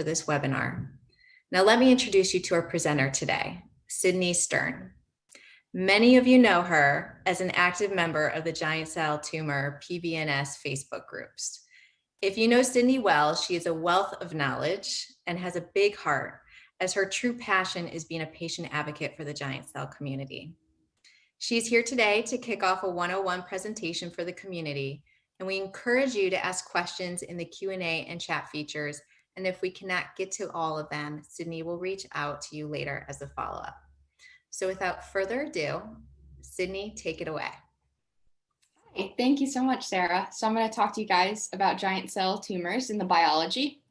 for this webinar. Now let me introduce you to our presenter today, Sydney Stern. Many of you know her as an active member of the Giant Cell Tumor Pvns Facebook groups. If you know Sydney well, she is a wealth of knowledge and has a big heart, as her true passion is being a patient advocate for the giant cell community. She's here today to kick off a 101 presentation for the community, and we encourage you to ask questions in the Q&A and chat features, and if we cannot get to all of them, Sydney will reach out to you later as a follow-up. So without further ado, Sydney, take it away. Hi, thank you so much, Sarah. So I'm going to talk to you guys about giant cell tumors and the biology.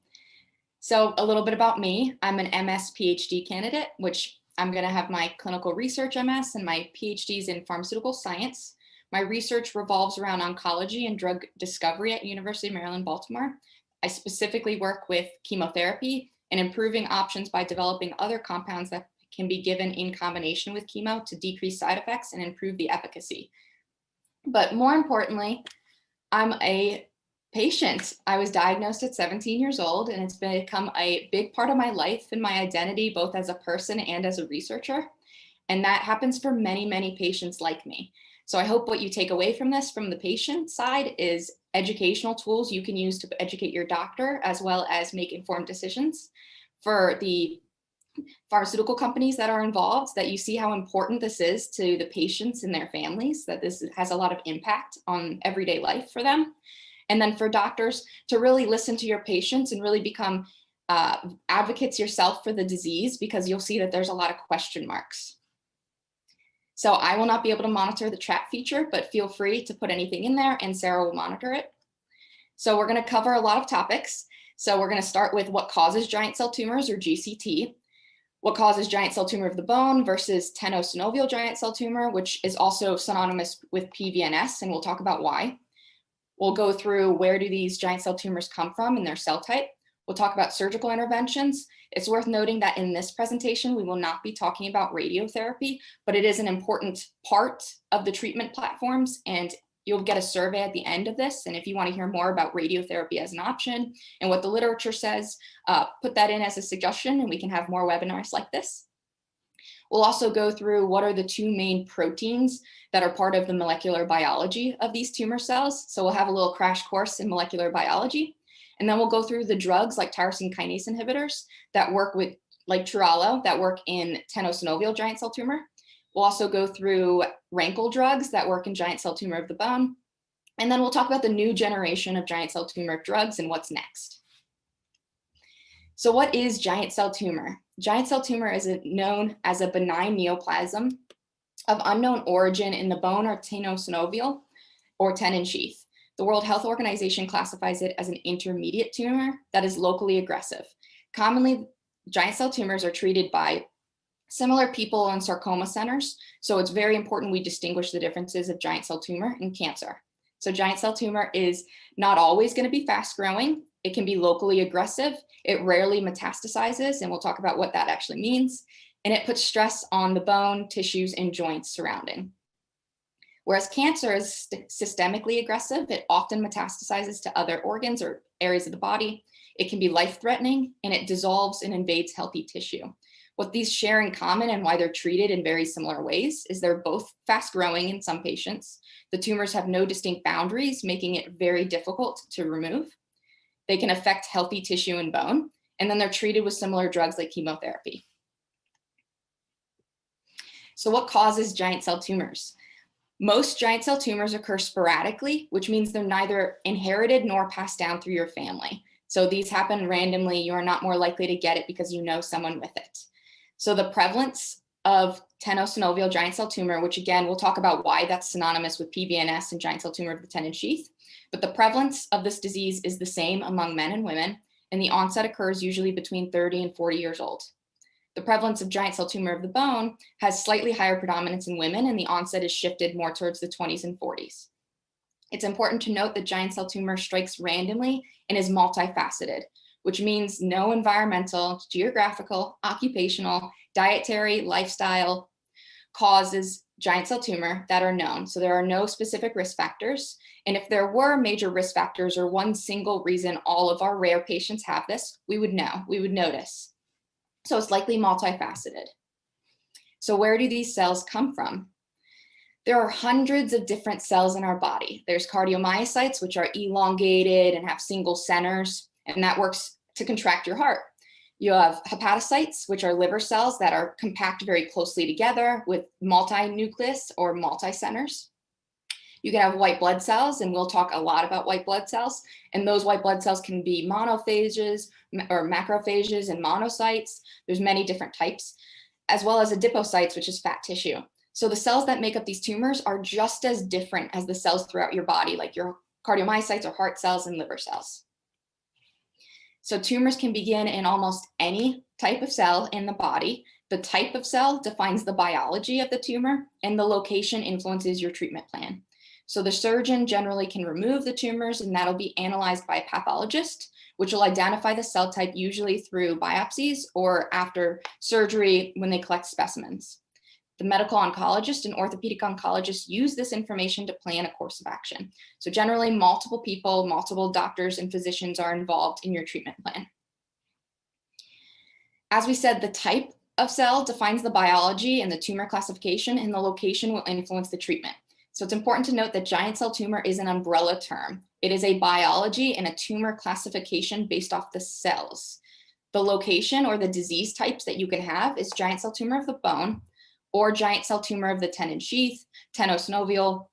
So a little bit about me. I'm an MS PhD candidate, which I'm going to have my clinical research MS and my PhDs in pharmaceutical science. My research revolves around oncology and drug discovery at University of Maryland, Baltimore. I specifically work with chemotherapy and improving options by developing other compounds that can be given in combination with chemo to decrease side effects and improve the efficacy. But more importantly, I'm a patient. I was diagnosed at 17 years old, and it's become a big part of my life and my identity, both as a person and as a researcher. And that happens for many, many patients like me. So I hope what you take away from this, from the patient side, is educational tools you can use to educate your doctor, as well as make informed decisions. For the pharmaceutical companies that are involved, that you see how important this is to the patients and their families, that this has a lot of impact on everyday life for them. And then for doctors to really listen to your patients and really become advocates yourself for the disease, because you'll see that there's a lot of question marks. So I will not be able to monitor the chat feature, but feel free to put anything in there and Sarah will monitor it. So we're going to cover a lot of topics. So we're going to start with what causes giant cell tumors, or GCT, what causes giant cell tumor of the bone versus tenosynovial giant cell tumor, which is also synonymous with PVNS, and we'll talk about why. We'll go through where do these giant cell tumors come from and their cell type. We'll talk about surgical interventions. It's worth noting that in this presentation, we will not be talking about radiotherapy, but it is an important part of the treatment platforms, and you'll get a survey at the end of this. And if you want to hear more about radiotherapy as an option and what the literature says, put that in as a suggestion and we can have more webinars like this. We'll also go through what are the two main proteins that are part of the molecular biology of these tumor cells. So we'll have a little crash course in molecular biology. And then we'll go through the drugs like tyrosine kinase inhibitors that work with, like Turalo, that work in tenosynovial giant cell tumor. We'll also go through Wrinkle drugs that work in giant cell tumor of the bone. And then we'll talk about the new generation of giant cell tumor drugs and what's next. So what is giant cell tumor? Giant cell tumor is known as a benign neoplasm of unknown origin in the bone or tenosynovial or tenon sheath. The World Health Organization classifies it as an intermediate tumor that is locally aggressive. Commonly, giant cell tumors are treated by similar people in sarcoma centers, so it's very important we distinguish the differences of giant cell tumor and cancer. So giant cell tumor is not always going to be fast growing. It can be locally aggressive. It rarely metastasizes, and we'll talk about what that actually means. And it puts stress on the bone, tissues, and joints surrounding. Whereas cancer is systemically aggressive, it often metastasizes to other organs or areas of the body. It can be life-threatening, and it dissolves and invades healthy tissue. What these share in common and why they're treated in very similar ways is they're both fast-growing in some patients. The tumors have no distinct boundaries, making it very difficult to remove. They can affect healthy tissue and bone, and then they're treated with similar drugs like chemotherapy. So what causes giant cell tumors? Most giant cell tumors occur sporadically, which means they're neither inherited nor passed down through your family. So these happen randomly. You are not more likely to get it because you know someone with it. So the prevalence of tenosynovial giant cell tumor, which again, we'll talk about why that's synonymous with PVNS and giant cell tumor of the tenon sheath, but the prevalence of this disease is the same among men and women, and the onset occurs usually between 30 and 40 years old. The prevalence of giant cell tumor of the bone has slightly higher predominance in women, and the onset is shifted more towards the 20s and 40s. It's important to note that giant cell tumor strikes randomly and is multifaceted, which means no environmental, geographical, occupational, dietary, lifestyle causes giant cell tumor that are known. So there are no specific risk factors. And if there were major risk factors or one single reason all of our rare patients have this, we would know, we would notice. So it's likely multifaceted. So where do these cells come from? There are hundreds of different cells in our body. There's cardiomyocytes, which are elongated and have single centers, and that works to contract your heart. You have hepatocytes, which are liver cells that are compact very closely together with multi-nucleus or multi-centers. You can have white blood cells, and we'll talk a lot about white blood cells. And those white blood cells can be monophages or macrophages and monocytes. There's many different types, as well as adipocytes, which is fat tissue. So the cells that make up these tumors are just as different as the cells throughout your body, like your cardiomyocytes or heart cells and liver cells. So tumors can begin in almost any type of cell in the body. The type of cell defines the biology of the tumor, and the location influences your treatment plan. So the surgeon generally can remove the tumors, and that'll be analyzed by a pathologist, which will identify the cell type usually through biopsies or after surgery when they collect specimens. The medical oncologist and orthopedic oncologist use this information to plan a course of action. So generally, multiple people, multiple doctors and physicians are involved in your treatment plan. As we said, the type of cell defines the biology and the tumor classification, and the location will influence the treatment. So it's important to note that giant cell tumor is an umbrella term. It is a biology and a tumor classification based off the cells. The location or the disease types that you can have is giant cell tumor of the bone, or giant cell tumor of the tendon sheath, tenosynovial,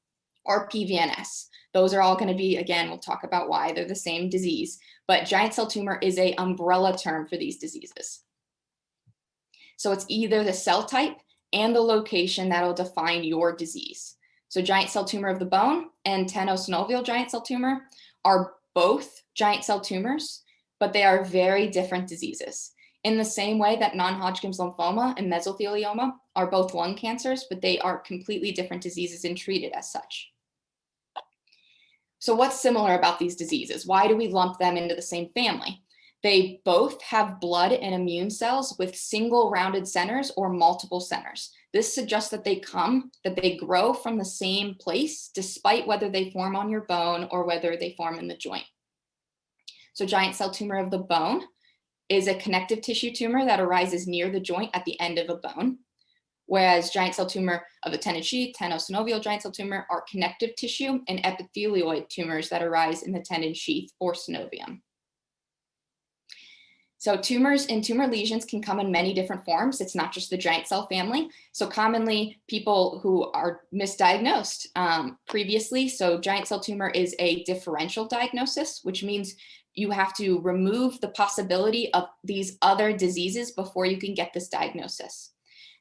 or Pvns. Those are all going to be, again, we'll talk about why they're the same disease, but giant cell tumor is an umbrella term for these diseases. So it's either the cell type and the location that'll define your disease. So giant cell tumor of the bone and tenosynovial giant cell tumor are both giant cell tumors, but they are very different diseases. In the same way that non-Hodgkin's lymphoma and mesothelioma are both lung cancers, but they are completely different diseases and treated as such. So what's similar about these diseases? Why do we lump them into the same family? They both have blood and immune cells with single rounded centers or multiple centers. This suggests that they grow from the same place, despite whether they form on your bone or whether they form in the joint. So giant cell tumor of the bone is a connective tissue tumor that arises near the joint at the end of a bone, whereas giant cell tumor of the tendon sheath, tenosynovial giant cell tumor, are connective tissue and epithelioid tumors that arise in the tendon sheath or synovium. So tumors and tumor lesions can come in many different forms. It's not just the giant cell family. So commonly people who are misdiagnosed previously, so giant cell tumor is a differential diagnosis, which means you have to remove the possibility of these other diseases before you can get this diagnosis.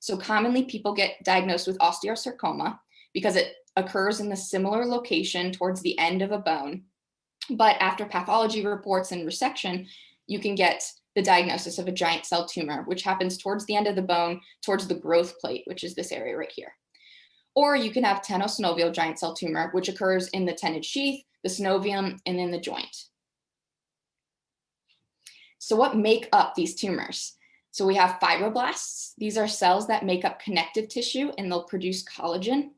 So commonly people get diagnosed with osteosarcoma because it occurs in the similar location towards the end of a bone. But after pathology reports and resection, you can get the diagnosis of a giant cell tumor, which happens towards the end of the bone, towards the growth plate, which is this area right here. Or you can have tenosynovial giant cell tumor, which occurs in the tendon sheath, the synovium, and in the joint. So what make up these tumors? So we have fibroblasts. These are cells that make up connective tissue and they'll produce collagen.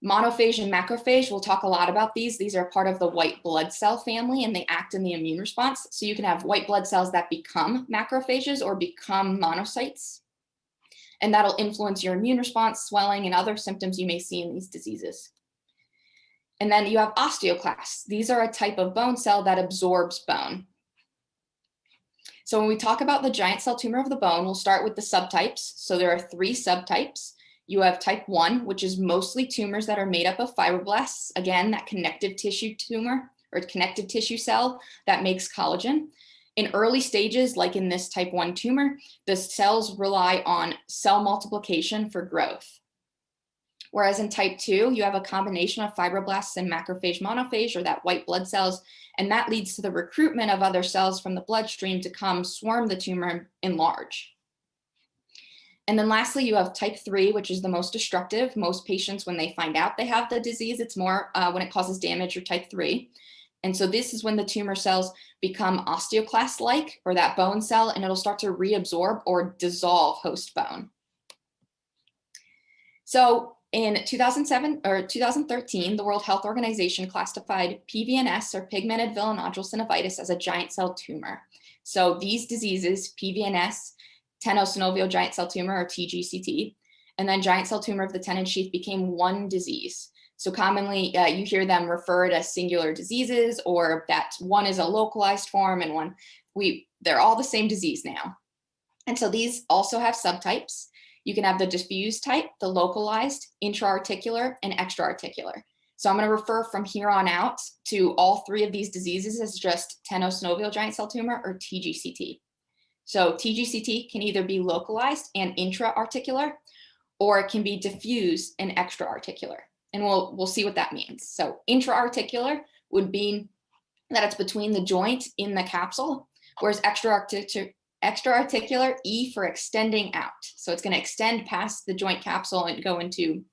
Monophage and macrophage, we'll talk a lot about these. These are part of the white blood cell family and they act in the immune response. So you can have white blood cells that become macrophages or become monocytes. And that'll influence your immune response, swelling, and other symptoms you may see in these diseases. And then you have osteoclasts. These are a type of bone cell that absorbs bone. So when we talk about the giant cell tumor of the bone, we'll start with the subtypes. So there are 3 subtypes. You have type 1, which is mostly tumors that are made up of fibroblasts. Again, that connective tissue tumor or connective tissue cell that makes collagen. In early stages, like in this type 1 tumor, the cells rely on cell multiplication for growth. Whereas in type 2, you have a combination of fibroblasts and macrophage monophage, or that white blood cells, and that leads to the recruitment of other cells from the bloodstream to come swarm the tumor and enlarge. And then lastly, you have type 3, which is the most destructive. Most patients, when they find out they have the disease, it's more when it causes damage or type 3. And so this is when the tumor cells become osteoclast-like, or that bone cell, and it'll start to reabsorb or dissolve host bone. So In 2007 or 2013, the World Health Organization classified PVNS, or pigmented villonodular synovitis, as a giant cell tumor. So these diseases, PVNS, tenosynovial giant cell tumor, or TGCT, and then giant cell tumor of the tenon sheath became one disease. So commonly you hear them referred as singular diseases, or that one is a localized form and one, they're all the same disease now. And so these also have subtypes. You can have the diffuse type, the localized, intra-articular, and extra-articular. So I'm going to refer from here on out to all three of these diseases as just tenosynovial giant cell tumor, or TGCT. So TGCT can either be localized and intra-articular, or it can be diffuse and extra-articular. And we'll see what that means. So intra-articular would mean that it's between the joint in the capsule, whereas extra-articular, E for extending out. So it's going to extend past the joint capsule and go into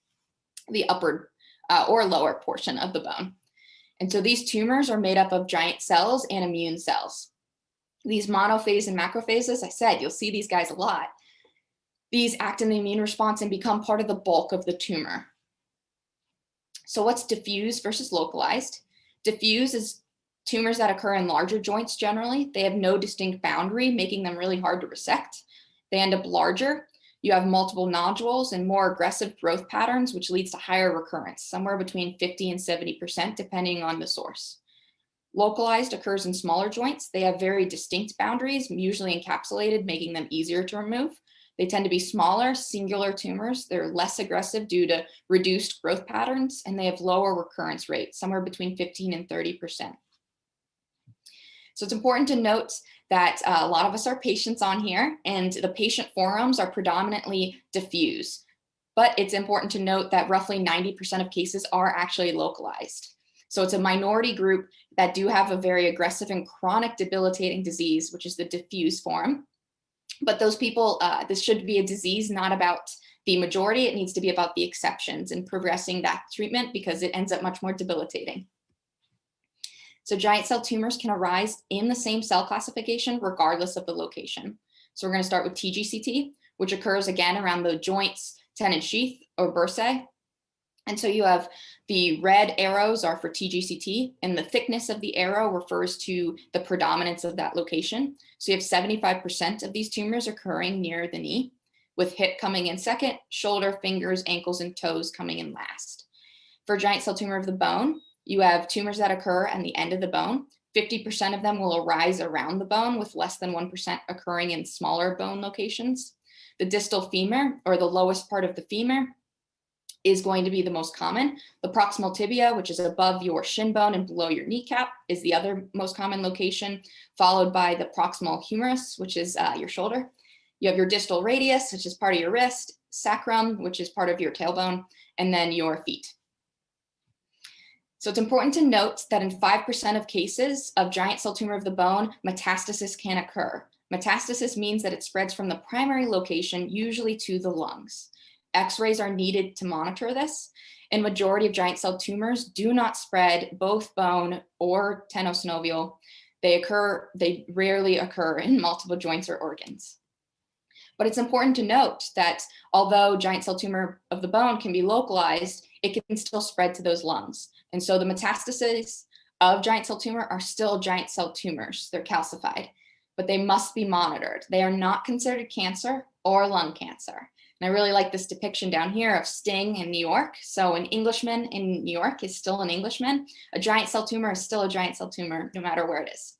the upper or lower portion of the bone. And so these tumors are made up of giant cells and immune cells. These monophase and macrophages, I said, you'll see these guys a lot. These act in the immune response and become part of the bulk of the tumor. So what's diffuse versus localized? Diffuse is tumors that occur in larger joints generally. They have no distinct boundary, making them really hard to resect. They end up larger. You have multiple nodules and more aggressive growth patterns, which leads to higher recurrence, somewhere between 50 and 70%, depending on the source. Localized occurs in smaller joints. They have very distinct boundaries, usually encapsulated, making them easier to remove. They tend to be smaller, singular tumors. They're less aggressive due to reduced growth patterns, and they have lower recurrence rates, somewhere between 15 and 30%. So it's important to note that a lot of us are patients on here, and the patient forums are predominantly diffuse. But it's important to note that roughly 90% of cases are actually localized. So it's a minority group that do have a very aggressive and chronic debilitating disease, which is the diffuse form. But those people, this should be a disease not about the majority. It needs to be about the exceptions and progressing that treatment, because it ends up much more debilitating. So giant cell tumors can arise in the same cell classification regardless of the location. So we're going to start with TGCT, which occurs again around the joints, tenon sheath, or bursae. And so you have the red arrows are for TGCT, and the thickness of the arrow refers to the predominance of that location. So you have 75% of these tumors occurring near the knee, with hip coming in second, shoulder, fingers, ankles, and toes coming in last. For giant cell tumor of the bone, you have tumors that occur at the end of the bone. 50% of them will arise around the bone, with less than 1% occurring in smaller bone locations. The distal femur, or the lowest part of the femur, is going to be the most common. The proximal tibia, which is above your shin bone and below your kneecap, is the other most common location, followed by the proximal humerus, which is your shoulder. You have your distal radius, which is part of your wrist, sacrum, which is part of your tailbone, and then your feet. So it's important to note that in 5% of cases of giant cell tumor of the bone, metastasis can occur. Metastasis means that it spreads from the primary location, usually to the lungs. X-rays are needed to monitor this, and majority of giant cell tumors do not spread both bone or tenosynovial. They rarely occur in multiple joints or organs. But it's important to note that although giant cell tumor of the bone can be localized, it can still spread to those lungs. And so the metastases of giant cell tumor are still giant cell tumors. They're calcified, but they must be monitored. They are not considered cancer or lung cancer. And I really like this depiction down here of Sting in New York. So an Englishman in New York is still an Englishman. A giant cell tumor is still a giant cell tumor, no matter where it is.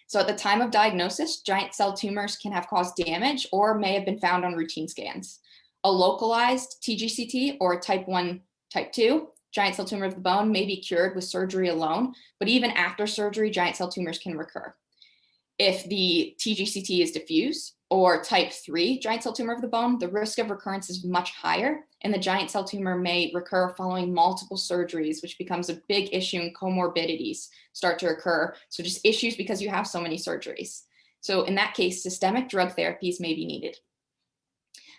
So at the time of diagnosis, giant cell tumors can have caused damage or may have been found on routine scans. A localized TGCT or a type 1, type 2 giant cell tumor of the bone may be cured with surgery alone, but even after surgery, giant cell tumors can recur. If the TGCT is diffuse or type 3 giant cell tumor of the bone, the risk of recurrence is much higher, and the giant cell tumor may recur following multiple surgeries, which becomes a big issue, and comorbidities start to occur. So just issues because you have so many surgeries. So in that case, systemic drug therapies may be needed.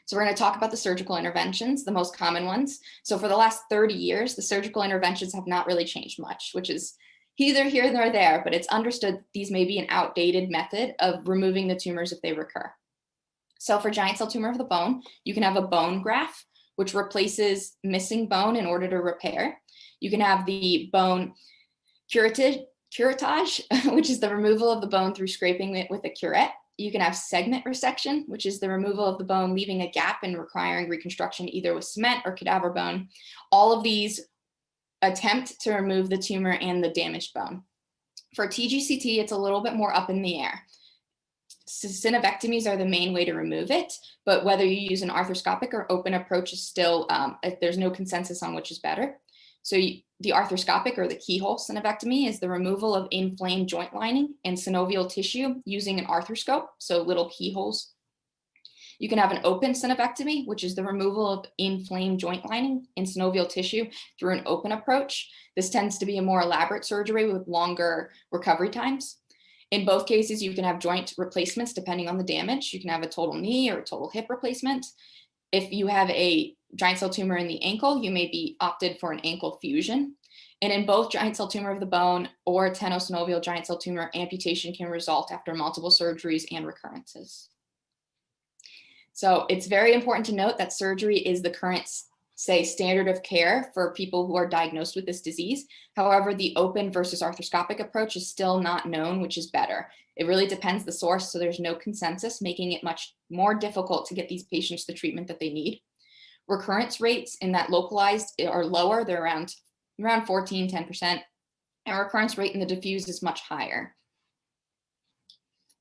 So we're going to talk about the surgical interventions, the most common ones. So for the last 30 years, the surgical interventions have not really changed much, which is either here nor there, but it's understood these may be an outdated method of removing the tumors if they recur. So for giant cell tumor of the bone, you can have a bone graft, which replaces missing bone in order to repair. You can have the bone curettage, which is the removal of the bone through scraping it with a curette. You can have segment resection, which is the removal of the bone, leaving a gap and requiring reconstruction either with cement or cadaver bone. All of these attempt to remove the tumor and the damaged bone. For Tgct, it's a little bit more up in the air. Synovectomies are the main way to remove it, but whether you use an arthroscopic or open approach is still, there's no consensus on which is better. So the arthroscopic or the keyhole synovectomy is the removal of inflamed joint lining and synovial tissue using an arthroscope, so little keyholes. You can have an open synovectomy, which is the removal of inflamed joint lining and synovial tissue through an open approach. This tends to be a more elaborate surgery with longer recovery times. In both cases, you can have joint replacements depending on the damage. You can have a total knee or a total hip replacement. If you have a giant cell tumor in the ankle, you may be opted for an ankle fusion. And in both giant cell tumor of the bone or tenosynovial giant cell tumor, amputation can result after multiple surgeries and recurrences. So it's very important to note that surgery is the current, say, standard of care for people who are diagnosed with this disease. However, the open versus arthroscopic approach is still not known, which is better. It really depends the source, so there's no consensus, making it much more difficult to get these patients the treatment that they need. Recurrence rates in that localized are lower, they're around 14, 10%, and recurrence rate in the diffused is much higher.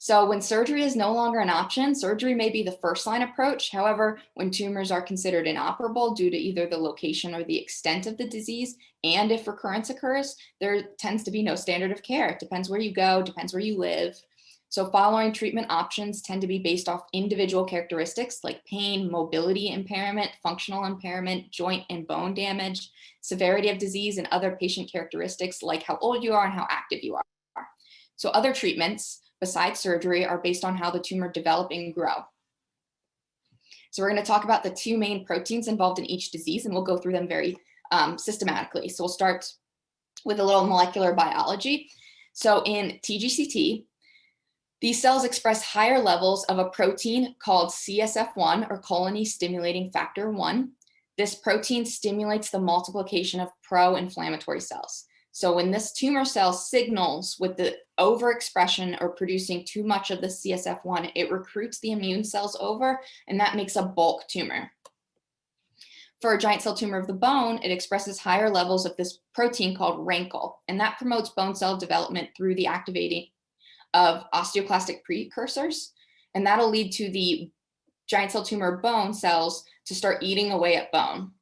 So when surgery is no longer an option, surgery may be the first line approach. However, when tumors are considered inoperable due to either the location or the extent of the disease, and if recurrence occurs, there tends to be no standard of care. It depends where you go, depends where you live. So following treatment options tend to be based off individual characteristics like pain, mobility impairment, functional impairment, joint and bone damage, severity of disease, and other patient characteristics like how old you are and how active you are. So other treatments besides surgery are based on how the tumor develop and grow. So we're going to talk about the two main proteins involved in each disease, and we'll go through them very systematically. So we'll start with a little molecular biology. So in Tgct, these cells express higher levels of a protein called Csf1 or colony stimulating factor 1. This protein stimulates the multiplication of pro-inflammatory cells. So when this tumor cell signals with the overexpression or producing too much of the Csf1, it recruits the immune cells over, and that makes a bulk tumor. For a giant cell tumor of the bone, it expresses higher levels of this protein called Wrinkle, and that promotes bone cell development through the activating of osteoclastic precursors, and that'll lead to the giant cell tumor bone cells to start eating away at bone.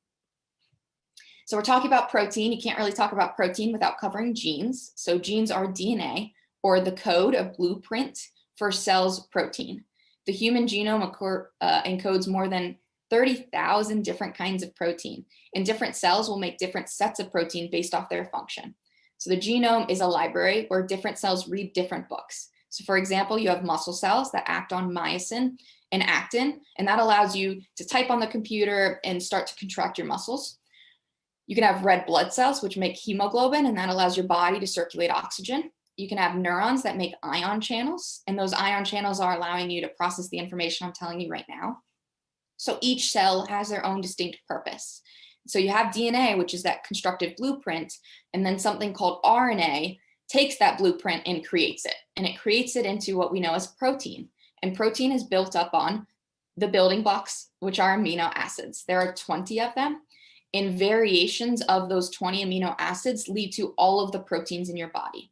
So we're talking about protein. You can't really talk about protein without covering genes. So genes are DNA, or the code, a blueprint for cells' protein. The human genome encodes more than 30,000 different kinds of protein, and different cells will make different sets of protein based off their function. So the genome is a library where different cells read different books. So for example, you have muscle cells that act on myosin and actin, and that allows you to type on the computer and start to contract your muscles. You can have red blood cells, which make hemoglobin, and that allows your body to circulate oxygen. You can have neurons that make ion channels, and those ion channels are allowing you to process the information I'm telling you right now. So each cell has their own distinct purpose. So you have DNA, which is that constructive blueprint, and then something called RNA takes that blueprint and creates it. And it creates it into what we know as protein. And protein is built up on the building blocks, which are amino acids. There are 20 of them. And variations of those 20 amino acids lead to all of the proteins in your body.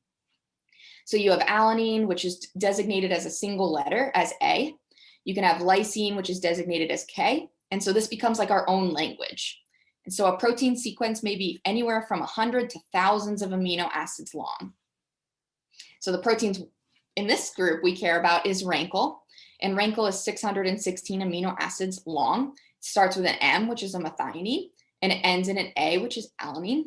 So you have alanine, which is designated as a single letter as A. You can have lysine, which is designated as K. And so this becomes like our own language. And so a protein sequence may be anywhere from 100 to thousands of amino acids long. So the proteins in this group we care about is Wrinkle. And Wrinkle is 616 amino acids long. It starts with an M, which is a methionine, and it ends in an A, which is alanine.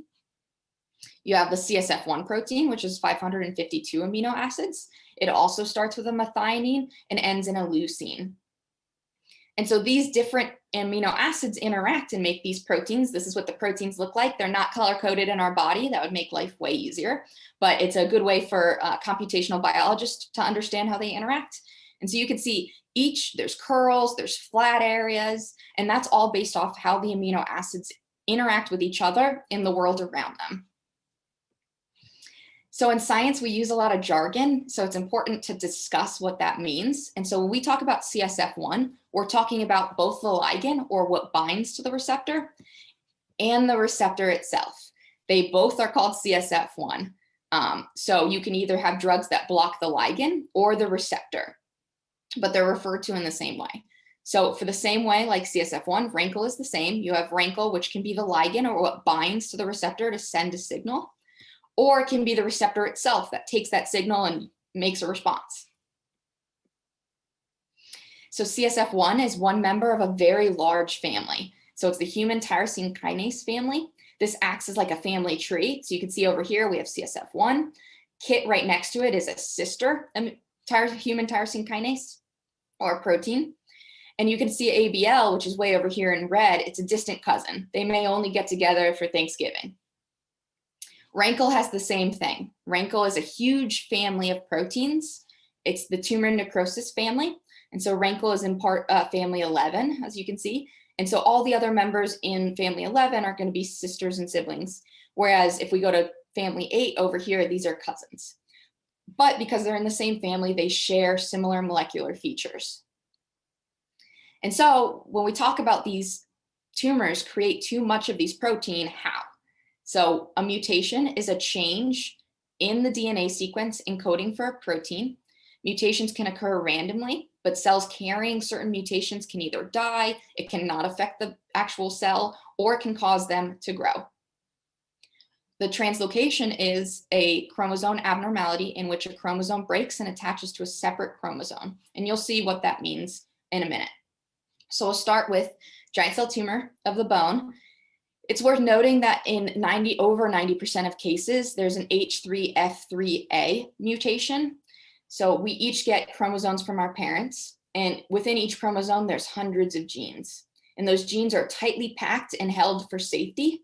You have the Csf1 protein, which is 552 amino acids. It also starts with a methionine and ends in a leucine. And so these different amino acids interact and make these proteins. This is what the proteins look like. They're not color-coded in our body. That would make life way easier, but it's a good way for computational biologists to understand how they interact. And so you can see there's curls, there's flat areas, and that's all based off how the amino acids interact with each other in the world around them. So in science, we use a lot of jargon, so it's important to discuss what that means. And so when we talk about CSF1, we're talking about both the ligand, or what binds to the receptor, and the receptor itself. They both are called CSF1. So you can either have drugs that block the ligand or the receptor, but they're referred to in the same way. So for the same way, like CSF1, Wrinkle is the same. You have Wrinkle, which can be the ligand, or what binds to the receptor to send a signal, or it can be the receptor itself that takes that signal and makes a response. So CSF1 is one member of a very large family. So it's the human tyrosine kinase family. This acts as like a family tree. So you can see over here, we have CSF1. KIT right next to it is a sister human tyrosine kinase, or protein. And you can see ABL, which is way over here in red. It's a distant cousin. They may only get together for Thanksgiving. Wrinkle has the same thing. Wrinkle is a huge family of proteins. It's the tumor necrosis family. And so Wrinkle is in part family 11, as you can see. And so all the other members in family 11 are going to be sisters and siblings. Whereas if we go to family 8 over here, these are cousins. But because they're in the same family, they share similar molecular features. And so when we talk about these tumors create too much of these protein, how? So a mutation is a change in the DNA sequence encoding for a protein. Mutations can occur randomly, but cells carrying certain mutations can either die, it cannot affect the actual cell, or it can cause them to grow. The translocation is a chromosome abnormality in which a chromosome breaks and attaches to a separate chromosome. And you'll see what that means in a minute. So we'll start with giant cell tumor of the bone. It's worth noting that in over 90% of cases, there's an H3F3A mutation. So we each get chromosomes from our parents, and within each chromosome, there's hundreds of genes. And those genes are tightly packed and held for safety.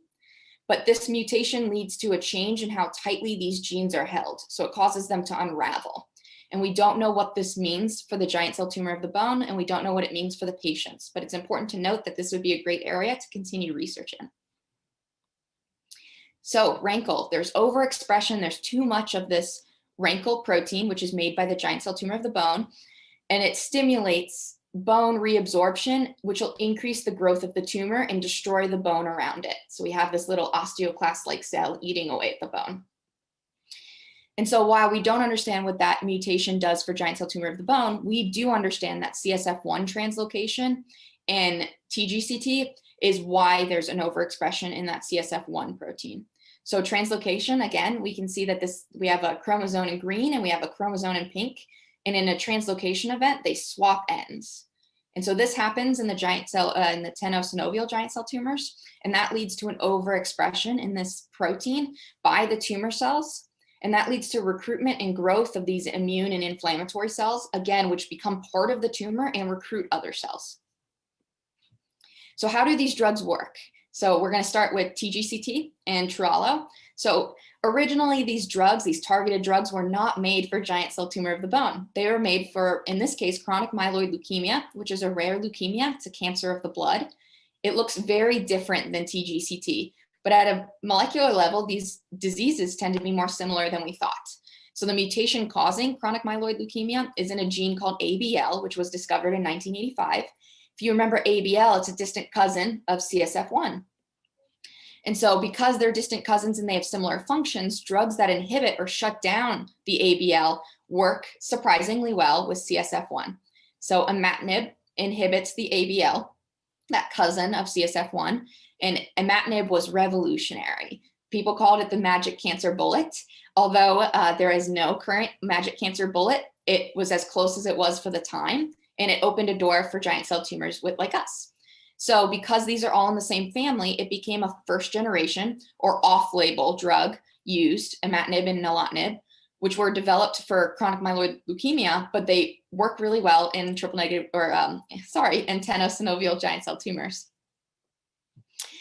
But this mutation leads to a change in how tightly these genes are held. So it causes them to unravel. And we don't know what this means for the giant cell tumor of the bone, and we don't know what it means for the patients. But it's important to note that this would be a great area to continue research in. So Wrinkle, there's overexpression, there's too much of this Wrinkle protein, which is made by the giant cell tumor of the bone, and it stimulates bone reabsorption, which will increase the growth of the tumor and destroy the bone around it. So we have this little osteoclast-like cell eating away at the bone. And so while we don't understand what that mutation does for giant cell tumor of the bone, we do understand that Csf1 translocation and Tgct is why there's an overexpression in that Csf1 protein. So translocation, again, we can see that we have a chromosome in green and we have a chromosome in pink. And in a translocation event, they swap ends. And so this happens in the giant cell, in the tenosynovial giant cell tumors, and that leads to an overexpression in this protein by the tumor cells. And that leads to recruitment and growth of these immune and inflammatory cells, again, which become part of the tumor and recruit other cells. So how do these drugs work? So we're going to start with Tgct and Tralo. So originally these drugs, these targeted drugs, were not made for giant cell tumor of the bone. They were made for, in this case, chronic myeloid leukemia, which is a rare leukemia. It's a cancer of the blood. It looks very different than Tgct, but at a molecular level, these diseases tend to be more similar than we thought. So the mutation causing chronic myeloid leukemia is in a gene called ABL, which was discovered in 1985. If you remember ABL, it's a distant cousin of CSF1. And so because they're distant cousins and they have similar functions, drugs that inhibit or shut down the ABL work surprisingly well with CSF1. So imatinib inhibits the ABL, that cousin of CSF1, and imatinib was revolutionary. People called it the magic cancer bullet. Although there is no current magic cancer bullet, it was as close as it was for the time, and it opened a door for giant cell tumors like us. So because these are all in the same family, it became a first generation or off-label drug used, imatinib and nilotinib, which were developed for chronic myeloid leukemia, but they work really well in in tenosynovial giant cell tumors.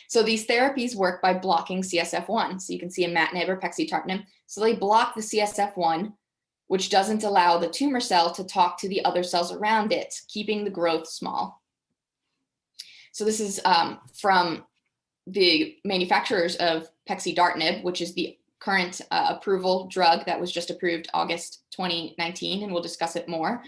So these therapies work by blocking CSF1. So you can see imatinib or pexidartinib. So they block the CSF1 which doesn't allow the tumor cell to talk to the other cells around it, keeping the growth small. So this is from the manufacturers of pexidartinib, which is the current approval drug that was just approved August 2019, and we'll discuss it more.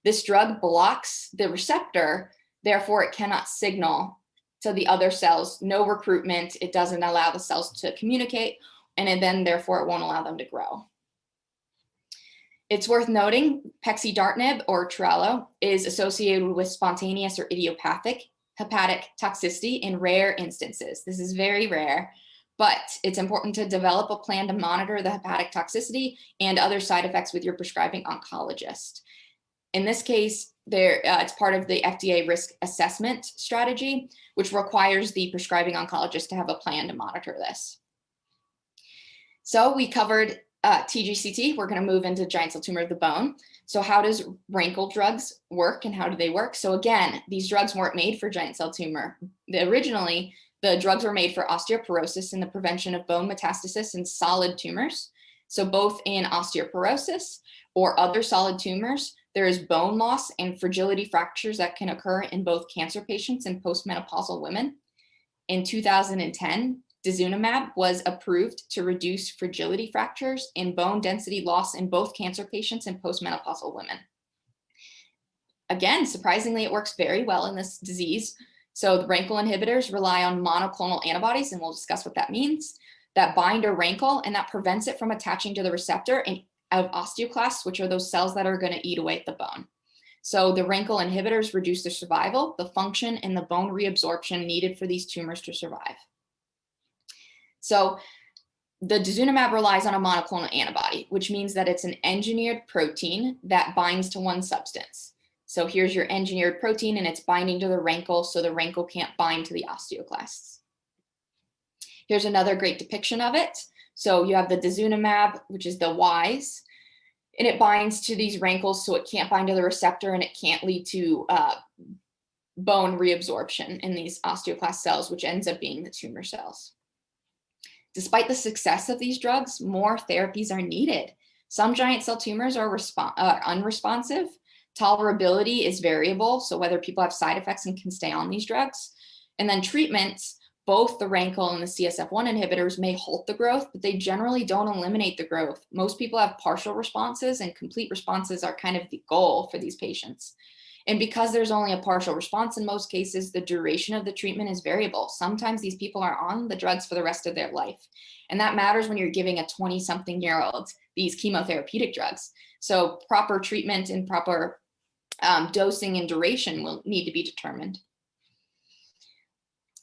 This drug blocks the receptor, therefore it cannot signal to the other cells, no recruitment, it doesn't allow the cells to communicate, and then therefore it won't allow them to grow. It's worth noting pexidartinib, or Trial, is associated with spontaneous or idiopathic hepatic toxicity in rare instances. This is very rare, but it's important to develop a plan to monitor the hepatic toxicity and other side effects with your prescribing oncologist. In this case, it's part of the FDA risk assessment strategy, which requires the prescribing oncologist to have a plan to monitor this. So we covered Tgct. We're going to move into giant cell tumor of the bone. So how does Wrinkle drugs work and how do they work? So again, these drugs weren't made for giant cell tumor. Originally, the drugs were made for osteoporosis and the prevention of bone metastasis in solid tumors. So both in osteoporosis or other solid tumors, there is bone loss and fragility fractures that can occur in both cancer patients and postmenopausal women. In 2010, Dazunimab was approved to reduce fragility fractures and bone density loss in both cancer patients and postmenopausal women. Again, surprisingly, it works very well in this disease. So the Wrinkle Inhibitors rely on monoclonal antibodies, and we'll discuss what that means, that bind a wrinkle and that prevents it from attaching to the receptor of osteoclasts, which are those cells that are going to eat away at the bone. So the Wrinkle Inhibitors reduce the survival, the function, and the bone reabsorption needed for these tumors to survive. So the Dazunimab relies on a monoclonal antibody, which means that it's an engineered protein that binds to one substance. So here's your engineered protein and it's binding to the wrinkle, so the wrinkle can't bind to the osteoclasts. Here's another great depiction of it. So you have the Dazunimab, which is the Ys, and it binds to these wrinkles, so it can't bind to the receptor and it can't lead to bone reabsorption in these osteoclast cells, which ends up being the tumor cells. Despite the success of these drugs, more therapies are needed. Some giant cell tumors are unresponsive. Tolerability is variable, so whether people have side effects and can stay on these drugs. And then treatments, both the Wrinkle and the Csf1 inhibitors may halt the growth, but they generally don't eliminate the growth. Most people have partial responses, and complete responses are kind of the goal for these patients. And because there's only a partial response in most cases, the duration of the treatment is variable. Sometimes these people are on the drugs for the rest of their life. And that matters when you're giving a 20-something-year-old these chemotherapeutic drugs. So proper treatment and proper dosing and duration will need to be determined.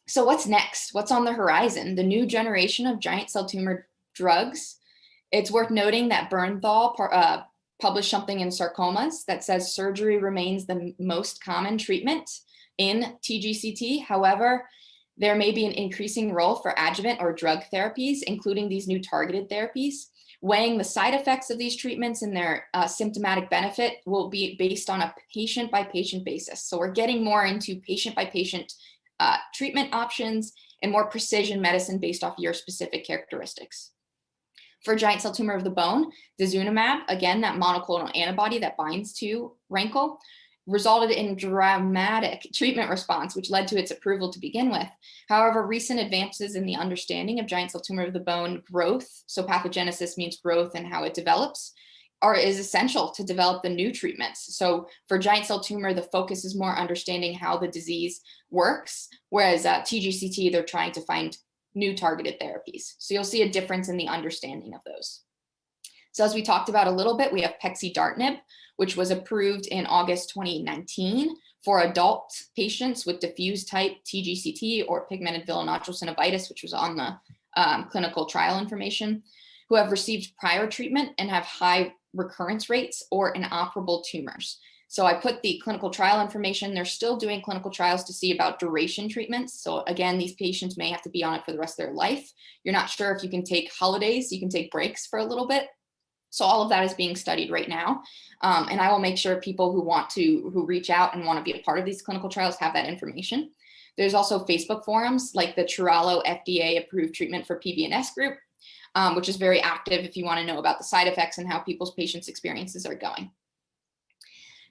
So what's next? What's on the horizon? The new generation of giant cell tumor drugs. It's worth noting that Bernthal published something in Sarcomas that says surgery remains the most common treatment in Tgct. However, there may be an increasing role for adjuvant or drug therapies, including these new targeted therapies. Weighing the side effects of these treatments and their symptomatic benefit will be based on a patient-by-patient basis. So we're getting more into patient-by-patient treatment options and more precision medicine based off your specific characteristics. For giant cell tumor of the bone, Dazunimab, again, that monoclonal antibody that binds to Wrinkle, resulted in dramatic treatment response, which led to its approval to begin with. However, recent advances in the understanding of giant cell tumor of the bone growth, so pathogenesis means growth and how it develops, is essential to develop the new treatments. So for giant cell tumor, the focus is more understanding how the disease works, whereas Tgct, they're trying to find new targeted therapies. So you'll see a difference in the understanding of those. So as we talked about a little bit, we have pexidartinib, which was approved in August 2019 for adult patients with diffuse type Tgct or pigmented villonodular synovitis, which was on the clinical trial information, who have received prior treatment and have high recurrence rates or inoperable tumors. So I put the clinical trial information. They're still doing clinical trials to see about duration treatments. So again, these patients may have to be on it for the rest of their life. You're not sure if you can take holidays, you can take breaks for a little bit. So all of that is being studied right now. And I will make sure people who reach out and want to be a part of these clinical trials have that information. There's also Facebook forums like the Trello FDA approved treatment for Pvns group. which is very active if you want to know about the side effects and how people's patients' experiences are going.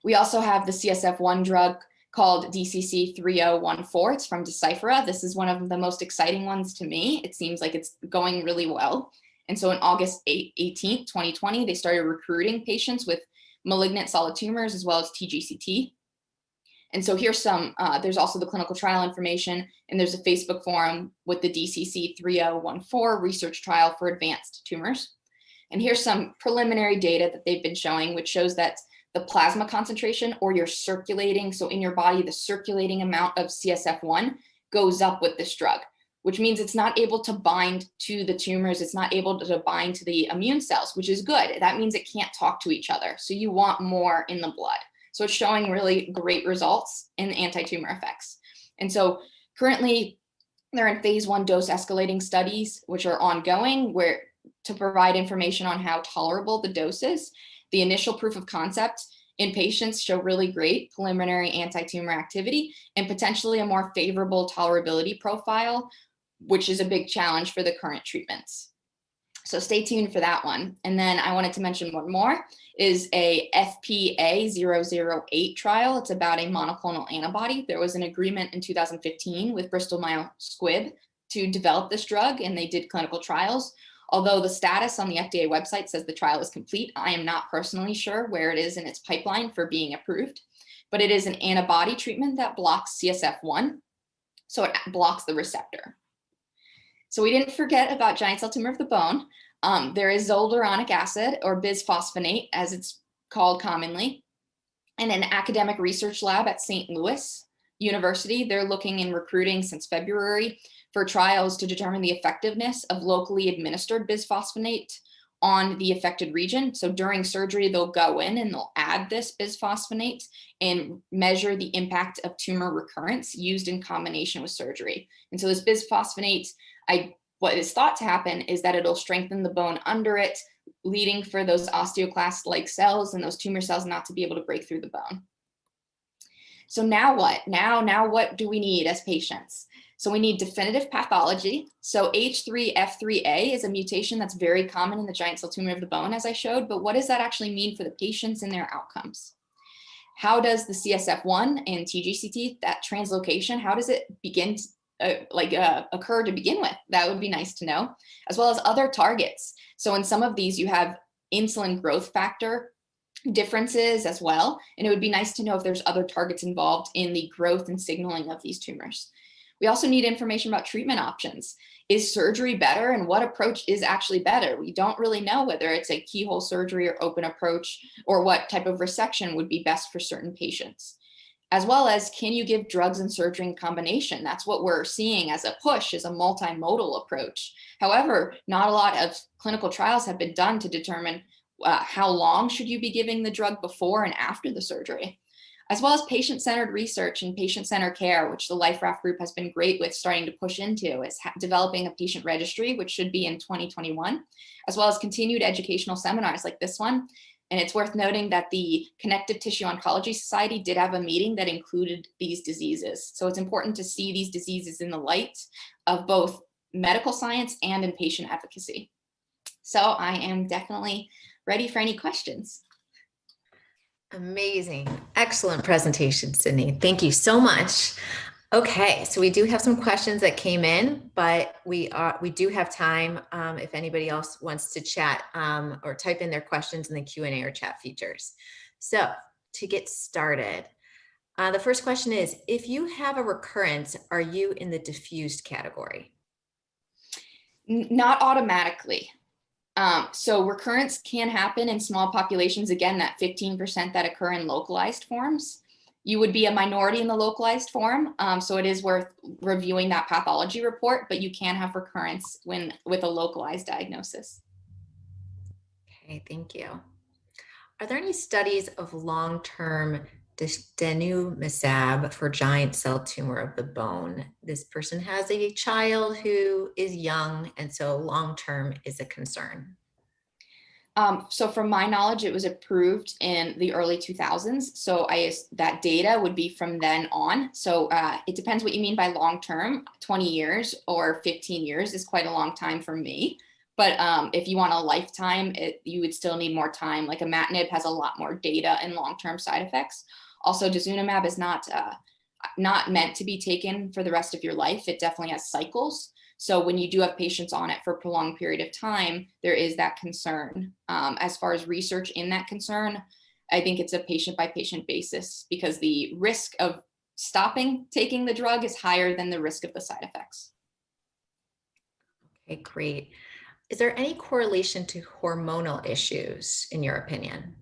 We also have the Csf1 drug called DCC3014. It's from Deciphera. This is one of the most exciting ones to me. It seems like it's going really well. And so on August 18th, 2020, they started recruiting patients with malignant solid tumors as well as Tgct. And so here's some, there's also the clinical trial information, and there's a Facebook forum with the DCC3014 research trial for advanced tumors. And here's some preliminary data that they've been showing, which shows that the plasma concentration, or your circulating, so in your body, the circulating amount of CSF1 goes up with this drug, which means it's not able to bind to the tumors. It's not able to bind to the immune cells, which is good. That means it can't talk to each other. So you want more in the blood. So it's showing really great results in anti-tumor effects. And so currently they're in phase 1 dose escalating studies, which are ongoing, where to provide information on how tolerable the dose is. The initial proof of concept in patients show really great preliminary anti-tumor activity and potentially a more favorable tolerability profile, which is a big challenge for the current treatments. So stay tuned for that one. And then I wanted to mention one more, is a Fpa008 trial. It's about a monoclonal antibody. There was an agreement in 2015 with Bristol Myers Squibb to develop this drug, and they did clinical trials. Although the status on the FDA website says the trial is complete, I am not personally sure where it is in its pipeline for being approved, but it is an antibody treatment that blocks CSF1, so it blocks the receptor. So we didn't forget about giant cell tumor of the bone. There is zolduronic acid, or bisphosphonate, as it's called commonly. In an academic research lab at St. Louis University, they're looking and recruiting since February for trials to determine the effectiveness of locally administered bisphosphonate on the affected region. So during surgery, they'll go in and they'll add this bisphosphonate and measure the impact of tumor recurrence used in combination with surgery. And so this bisphosphonate, what is thought to happen is that it'll strengthen the bone under it, leading for those osteoclast-like cells and those tumor cells not to be able to break through the bone. So now what? Now what do we need as patients? So we need definitive pathology. So H3F3A is a mutation that's very common in the giant cell tumor of the bone, as I showed, but what does that actually mean for the patients and their outcomes? How does the CSF1 and Tgct, that translocation, how does it begin occur to begin with? That would be nice to know, as well as other targets. So in some of these, you have insulin growth factor differences as well, and it would be nice to know if there's other targets involved in the growth and signaling of these tumors. We also need information about treatment options. Is surgery better, and what approach is actually better? We don't really know whether it's a keyhole surgery or open approach, or what type of resection would be best for certain patients. As well as, can you give drugs and surgery in combination? That's what we're seeing as a push, is a multimodal approach. However, not a lot of clinical trials have been done to determine how long should you be giving the drug before and after the surgery, as well as patient-centered research and patient-centered care, which the LifeRaf group has been great with starting to push into, is developing a patient registry, which should be in 2021, as well as continued educational seminars like this one. And it's worth noting that the Connective Tissue Oncology Society did have a meeting that included these diseases. So it's important to see these diseases in the light of both medical science and in patient advocacy. So I am definitely ready for any questions. Amazing. Excellent presentation, Sydney. Thank you so much. Okay, so we do have some questions that came in, but we do have time if anybody else wants to chat or type in their questions in the Q&A or chat features. So to get started, the first question is, if you have a recurrence, are you in the diffused category? Not automatically. So recurrence can happen in small populations, again, that 15% that occur in localized forms. You would be a minority in the localized form, so it is worth reviewing that pathology report, but you can have recurrence with a localized diagnosis. Okay, thank you. Are there any studies of long-term Denu Misab for giant cell tumor of the bone? This person has a child who is young, and so long-term is a concern. So from my knowledge, it was approved in the early 2000s. So that data would be from then on. So it depends what you mean by long-term. 20 years or 15 years is quite a long time for me. But if you want a lifetime, you would still need more time. Like imatinib has a lot more data and long-term side effects. Also, dazunumab is not meant to be taken for the rest of your life. It definitely has cycles. So when you do have patients on it for a prolonged period of time, there is that concern. As far as research in that concern, I think it's a patient by patient basis because the risk of stopping taking the drug is higher than the risk of the side effects. Okay, great. Is there any correlation to hormonal issues in your opinion?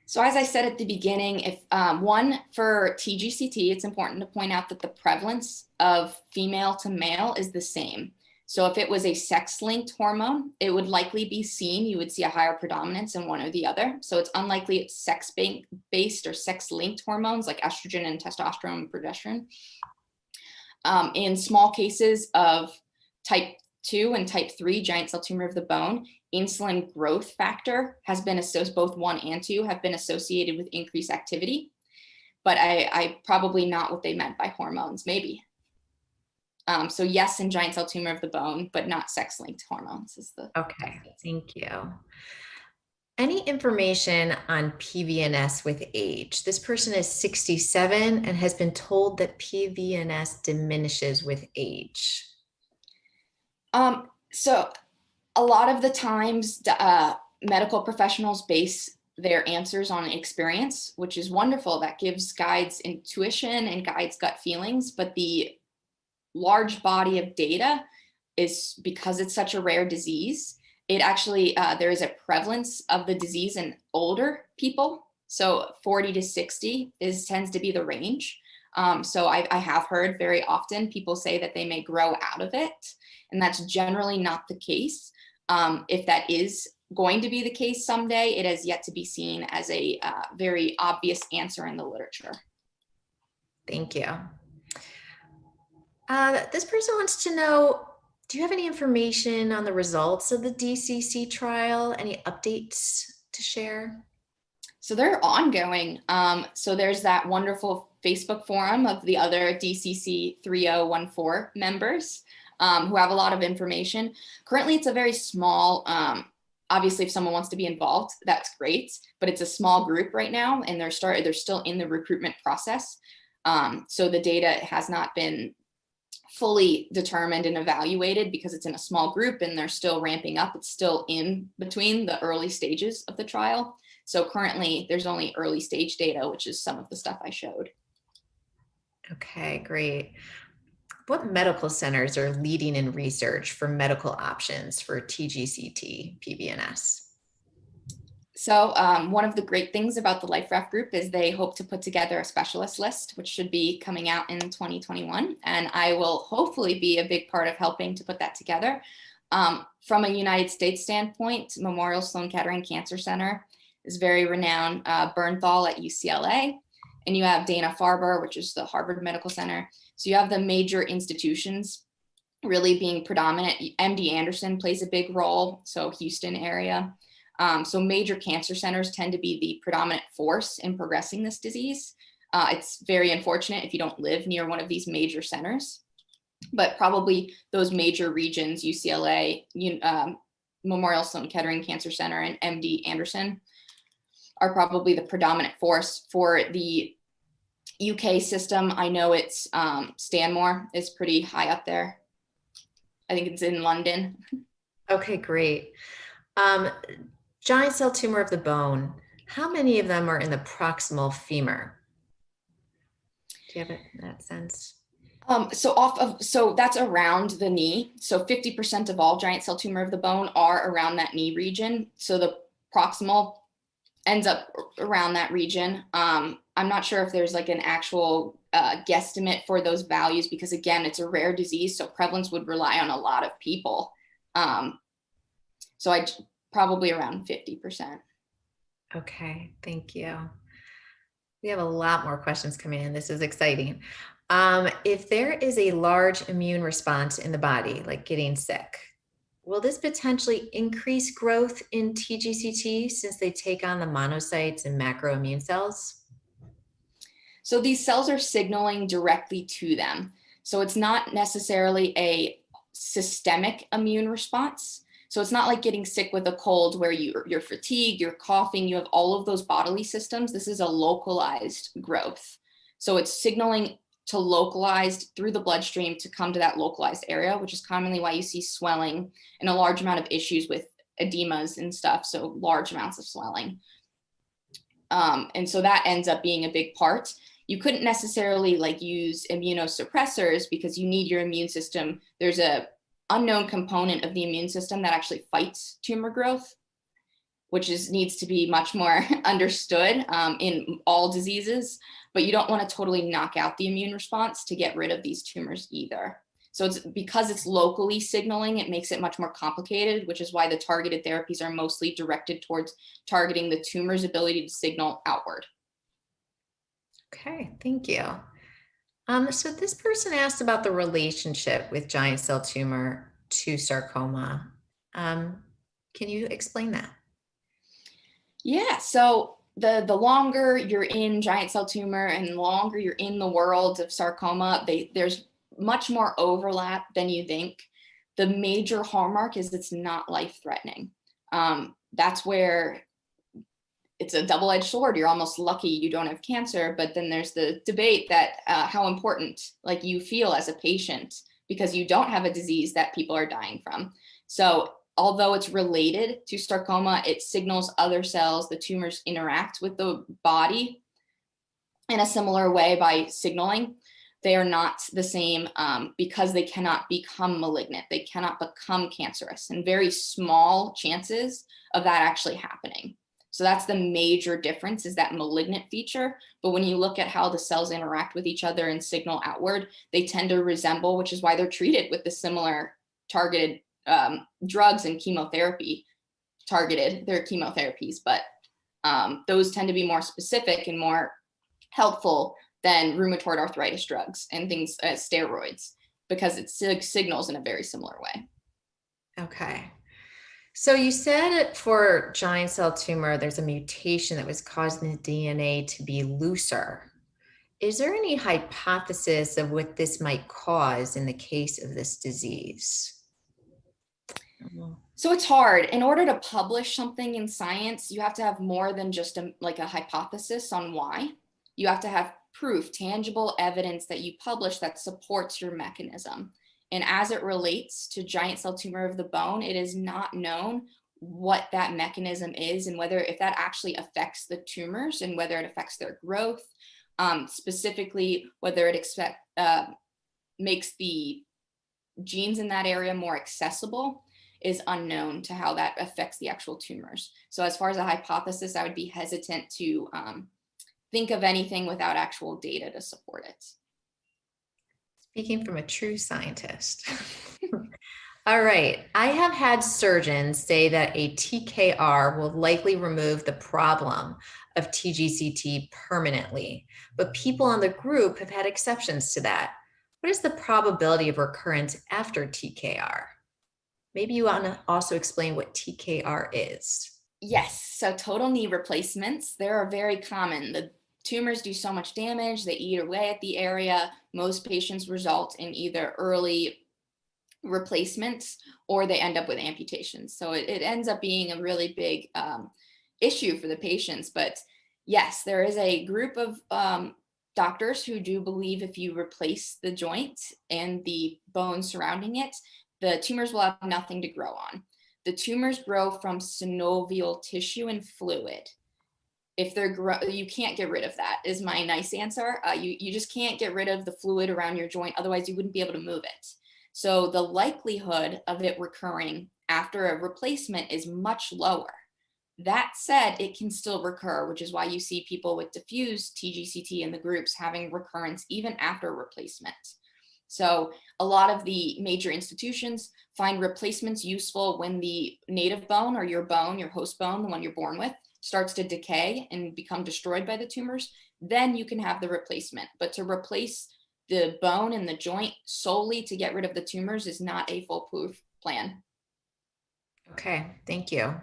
So as I said at the beginning, if one for Tgct, it's important to point out that the prevalence of female to male is the same. So if it was a sex-linked hormone, it would likely be seen, you would see a higher predominance in one or the other. So it's unlikely it's sex-based or sex-linked hormones like estrogen and testosterone and progesterone. In small cases of type 2 and type 3 giant cell tumor of the bone, insulin growth factor has been associated, both 1 and 2 have been associated with increased activity, but I probably not what they meant by hormones, maybe. So yes, in giant cell tumor of the bone, but not sex-linked hormones is the. Okay, thank you. Any information on Pvns with age? This person is 67 and has been told that Pvns diminishes with age. So a lot of the times medical professionals base their answers on experience, which is wonderful. That guides intuition and guides gut feelings, but the large body of data is because it's such a rare disease. It actually, there is a prevalence of the disease in older people. So 40 to 60 tends to be the range. So I have heard very often people say that they may grow out of it, and that's generally not the case. If that is going to be the case someday, it has yet to be seen as a very obvious answer in the literature. Thank you. This person wants to know, do you have any information on the results of the DCC trial? Any updates to share? So they're ongoing. So there's that wonderful Facebook forum of the other DCC 3014 members who have a lot of information. Currently, it's a very small, obviously, if someone wants to be involved, that's great, but it's a small group right now, and they're still in the recruitment process. So the data has not been fully determined and evaluated because it's in a small group and they're still ramping up. It's still in between the early stages of the trial. So currently there's only early stage data, which is some of the stuff I showed. Okay, great. What medical centers are leading in research for medical options for Tgct Pvns? So one of the great things about the LifeRef group is they hope to put together a specialist list, which should be coming out in 2021. And I will hopefully be a big part of helping to put that together. From a United States standpoint, Memorial Sloan Kettering Cancer Center is very renowned, Bernthal at UCLA, and you have Dana-Farber, which is the Harvard Medical Center. So you have the major institutions really being predominant. MD Anderson plays a big role, so Houston area. So major cancer centers tend to be the predominant force in progressing this disease. It's very unfortunate if you don't live near one of these major centers, but probably those major regions, UCLA, Memorial Sloan Kettering Cancer Center, and MD Anderson are probably the predominant force. For the UK system, I know it's Stanmore is pretty high up there. I think it's in London. Okay, great. Giant cell tumor of the bone, how many of them are in the proximal femur? Do you have that sense? So that's around the knee. So 50% of all giant cell tumor of the bone are around that knee region. So the proximal ends up around that region. I'm not sure if there's like an actual guesstimate for those values because again, it's a rare disease. So prevalence would rely on a lot of people. So I probably around 50%. Okay, thank you. We have a lot more questions coming in. This is exciting. If there is a large immune response in the body, like getting sick, will this potentially increase growth in TGCT since they take on the monocytes and macroimmune cells? So these cells are signaling directly to them. So it's not necessarily a systemic immune response. So it's not like getting sick with a cold where you're fatigued, you're coughing, you have all of those bodily systems. This is a localized growth. So it's signaling to localized through the bloodstream to come to that localized area, which is commonly why you see swelling and a large amount of issues with edemas and stuff. So large amounts of swelling. And so that ends up being a big part. You couldn't necessarily like use immunosuppressors because you need your immune system. There's a unknown component of the immune system that actually fights tumor growth, which needs to be much more understood in all diseases, but you don't want to totally knock out the immune response to get rid of these tumors either. So it's because it's locally signaling, it makes it much more complicated, which is why the targeted therapies are mostly directed towards targeting the tumor's ability to signal outward. Okay, thank you. So this person asked about the relationship with giant cell tumor to sarcoma. Can you explain that? Yeah, so the longer you're in giant cell tumor and the longer you're in the world of sarcoma, there's much more overlap than you think. The major hallmark is it's not life-threatening. That's where it's a double-edged sword. You're almost lucky you don't have cancer, but then there's the debate that how important like you feel as a patient because you don't have a disease that people are dying from. So although it's related to sarcoma, it signals other cells. The tumors interact with the body in a similar way by signaling. They are not the same because they cannot become malignant. They cannot become cancerous, and very small chances of that actually happening. So that's the major difference, is that malignant feature. But when you look at how the cells interact with each other and signal outward, they tend to resemble, which is why they're treated with the similar targeted drugs and chemotherapy targeted. They're chemotherapies, but those tend to be more specific and more helpful than rheumatoid arthritis drugs and things as steroids, because it signals in a very similar way. Okay. So you said for giant cell tumor, there's a mutation that was causing the DNA to be looser. Is there any hypothesis of what this might cause in the case of this disease? So it's hard. In order to publish something in science, you have to have more than just a hypothesis on why. You have to have proof, tangible evidence that you publish that supports your mechanism. And as it relates to giant cell tumor of the bone, it is not known what that mechanism is and whether if that actually affects the tumors and whether it affects their growth, specifically whether it makes the genes in that area more accessible is unknown to how that affects the actual tumors. So as far as a hypothesis, I would be hesitant to think of anything without actual data to support it. Speaking from a true scientist. All right. I have had surgeons say that a TKR will likely remove the problem of Tgct permanently, but people on the group have had exceptions to that. What is the probability of recurrence after TKR? Maybe you want to also explain what TKR is. Yes. So total knee replacements, they are very common. The tumors do so much damage, they eat away at the area. Most patients result in either early replacements or they end up with amputations. So it ends up being a really big issue for the patients. But yes, there is a group of doctors who do believe if you replace the joint and the bone surrounding it, the tumors will have nothing to grow on. The tumors grow from synovial tissue and fluid. If you can't get rid of that, is my nice answer. You just can't get rid of the fluid around your joint, otherwise you wouldn't be able to move it. So the likelihood of it recurring after a replacement is much lower. That said, it can still recur, which is why you see people with diffused Tgct in the groups having recurrence even after replacement. So a lot of the major institutions find replacements useful when the native bone or your host bone, the one you're born with, starts to decay and become destroyed by the tumors. Then you can have the replacement. But to replace the bone and the joint solely to get rid of the tumors is not a foolproof plan. Okay, thank you.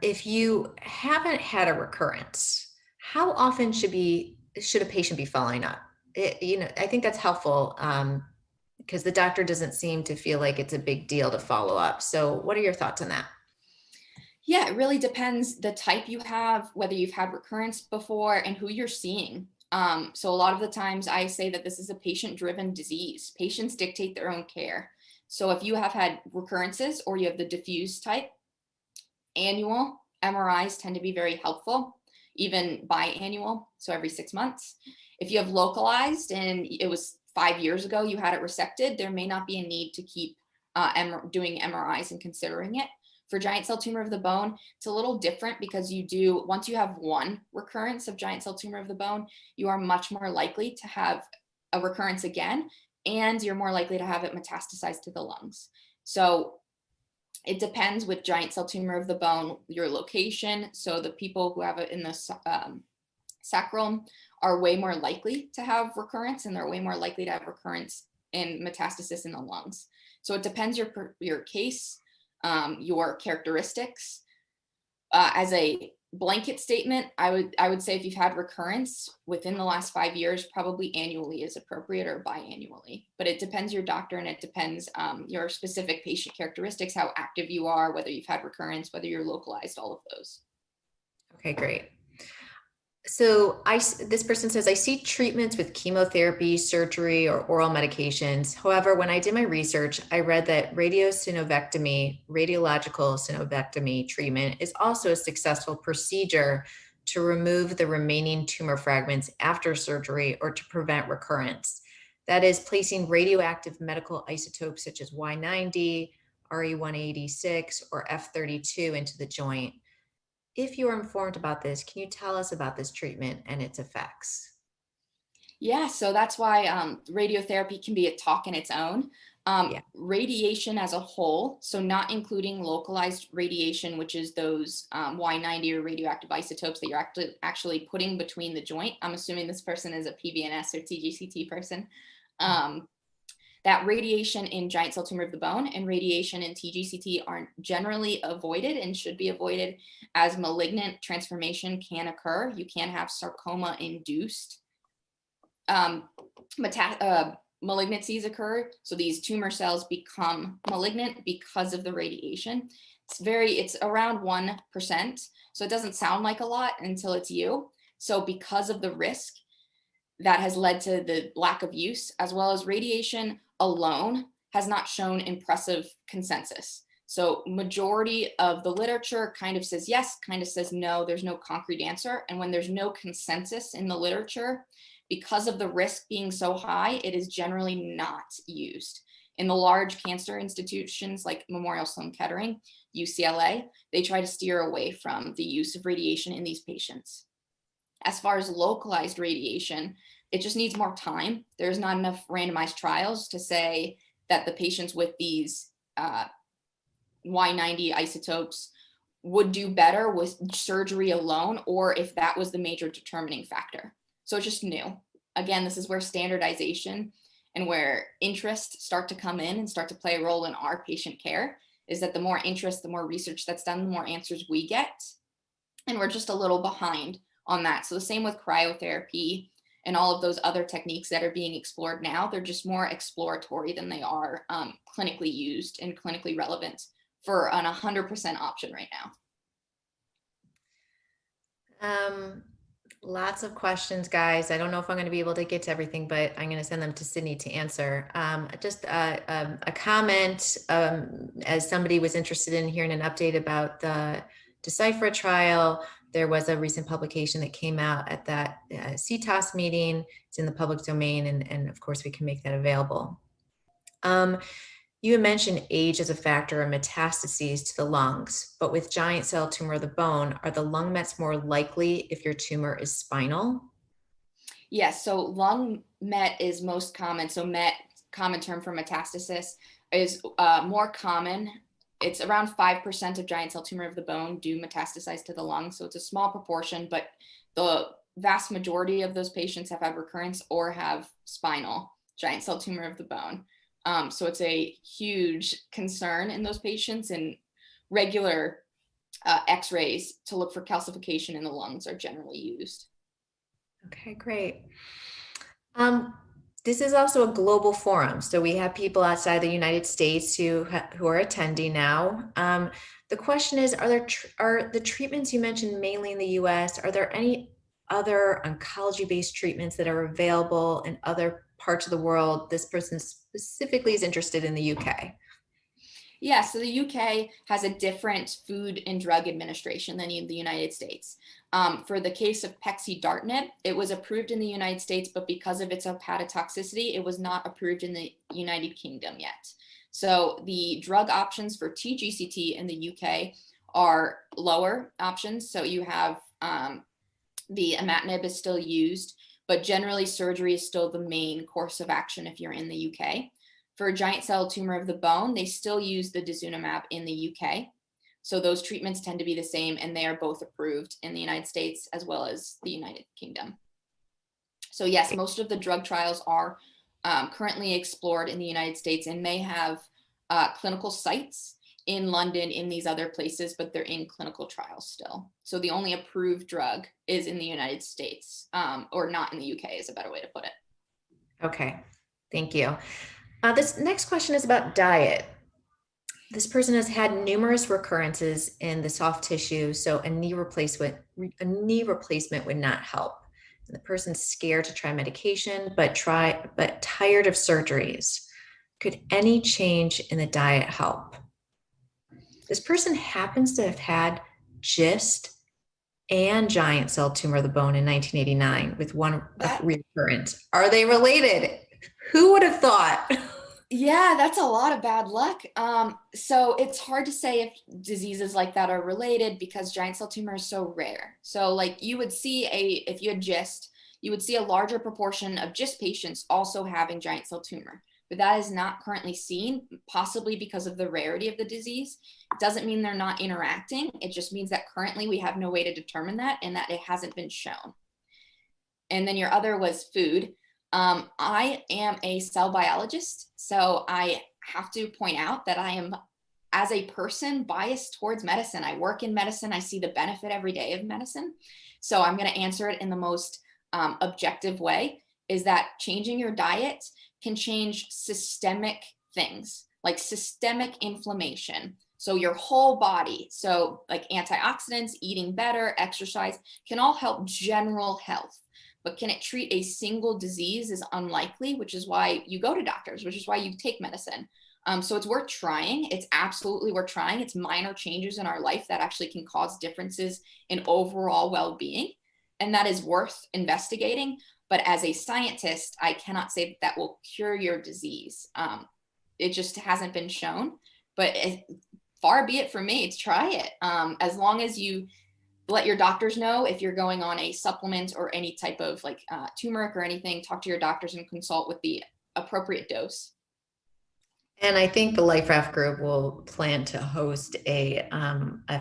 If you haven't had a recurrence, how often should a patient be following up? I think that's helpful. because the doctor doesn't seem to feel like it's a big deal to follow up. So what are your thoughts on that? Yeah, it really depends the type you have, whether you've had recurrence before, and who you're seeing. So a lot of the times I say that this is a patient-driven disease. Patients dictate their own care. So if you have had recurrences or you have the diffuse type, annual MRIs tend to be very helpful, even biannual, so every 6 months. If you have localized and it was 5 years ago you had it resected, there may not be a need to keep doing MRIs and considering it. For giant cell tumor of the bone, it's a little different because once you have one recurrence of giant cell tumor of the bone, you are much more likely to have a recurrence again, and you're more likely to have it metastasize to the lungs. So it depends with giant cell tumor of the bone, your location. So the people who have it in the sacrum are way more likely to have recurrence, and they're way more likely to have recurrence in metastasis in the lungs. So it depends your case, your characteristics. As a blanket statement, I would say if you've had recurrence within the last 5 years, probably annually is appropriate or biannually. But it depends your doctor, and it depends your specific patient characteristics, how active you are, whether you've had recurrence, whether you're localized, all of those. Okay, great. So this person says, I see treatments with chemotherapy, surgery, or oral medications. However, when I did my research, I read that Radiosynovectomy, radiological synovectomy treatment is also a successful procedure to remove the remaining tumor fragments after surgery or to prevent recurrence. That is, placing radioactive medical isotopes such as Y90, Re186, or F32 into the joint. If you are informed about this, can you tell us about this treatment and its effects? Yeah, so that's why radiotherapy can be a talk in its own. Radiation as a whole, so not including localized radiation, which is those Y90 or radioactive isotopes that you're actually putting between the joint. I'm assuming this person is a Pvns or Tgct person. That radiation in giant cell tumor of the bone and radiation in Tgct are generally avoided and should be avoided, as malignant transformation can occur. You can have sarcoma induced malignancies occur. So these tumor cells become malignant because of the radiation. It's around 1%. So it doesn't sound like a lot until it's you. So because of the risk, that has led to the lack of use, as well as radiation alone has not shown impressive consensus. So majority of the literature kind of says yes, kind of says no, there's no concrete answer. And when there's no consensus in the literature, because of the risk being so high, it is generally not used. In the large cancer institutions like Memorial Sloan Kettering, UCLA, they try to steer away from the use of radiation in these patients. As far as localized radiation, it just needs more time. There's not enough randomized trials to say that the patients with these Y90 isotopes would do better with surgery alone, or if that was the major determining factor. So it's just new. Again, this is where standardization and where interests start to come in and start to play a role in our patient care, is that the more interest, the more research that's done, the more answers we get. And we're just a little behind on that. So the same with cryotherapy and all of those other techniques that are being explored now. They're just more exploratory than they are clinically used and clinically relevant for an 100% option right now. Lots of questions, guys. I don't know if I'm going to be able to get to everything, but I'm going to send them to Sydney to answer. Just a comment, as somebody was interested in hearing an update about the Decipher trial. There was a recent publication that came out at that CTOS meeting. It's in the public domain, and of course we can make that available. You mentioned age as a factor in metastases to the lungs, but with giant cell tumor of the bone, are the lung mets more likely if your tumor is spinal? Yes, so lung met is most common. So met, common term for metastasis, is more common. It's around 5% of giant cell tumor of the bone do metastasize to the lung. So it's a small proportion, but the vast majority of those patients have had recurrence or have spinal giant cell tumor of the bone. So it's a huge concern in those patients, and regular x-rays to look for calcification in the lungs are generally used. Okay, great. This is also a global forum, so we have people outside the United States who are attending now. The question is, are the treatments you mentioned mainly in the US, are there any other oncology-based treatments that are available in other parts of the world? This person specifically is interested in the UK. Yeah, so the UK has a different Food and Drug Administration than the United States. For the case of pexidartinib, it was approved in the United States, but because of its hepatotoxicity, it was not approved in the United Kingdom yet. So the drug options for Tgct in the UK are lower options. So you have the imatinib is still used, but generally surgery is still the main course of action if you're in the UK. For a giant cell tumor of the bone, they still use the dazunimab in the UK. So those treatments tend to be the same, and they are both approved in the United States as well as the United Kingdom. So yes, most of the drug trials are currently explored in the United States and may have clinical sites in London, in these other places, but they're in clinical trials still. So the only approved drug is in the United States, or not in the UK is a better way to put it. Okay, thank you. This next question is about diet. This person has had numerous recurrences in the soft tissue, so a knee replacement would not help. And the person's scared to try medication, but tired of surgeries. Could any change in the diet help? This person happens to have had GIST and giant cell tumor of the bone in 1989 with one recurrence. Are they related? Who would have thought? Yeah, that's a lot of bad luck. So it's hard to say if diseases like that are related because giant cell tumor is so rare. So like you would see if you had GIST, you would see a larger proportion of GIST patients also having giant cell tumor. But that is not currently seen, possibly because of the rarity of the disease. It doesn't mean they're not interacting. It just means that currently we have no way to determine that and that it hasn't been shown. And then your other was food. I am a cell biologist, so I have to point out that I am, as a person, biased towards medicine. I work in medicine. I see the benefit every day of medicine. So I'm going to answer it in the most objective way, is that changing your diet can change systemic things, like systemic inflammation. So your whole body, so like antioxidants, eating better, exercise, can all help general health. But can it treat a single disease is unlikely, which is why you go to doctors, which is why you take medicine. So it's worth trying. It's absolutely worth trying. It's minor changes in our life that actually can cause differences in overall well-being. And that is worth investigating. But as a scientist, I cannot say that will cure your disease. It just hasn't been shown. But far be it from me to try it. As long as you let your doctors know if you're going on a supplement or any type of like turmeric or anything, talk to your doctors and consult with the appropriate dose. And I think the Life Raft group will plan to host a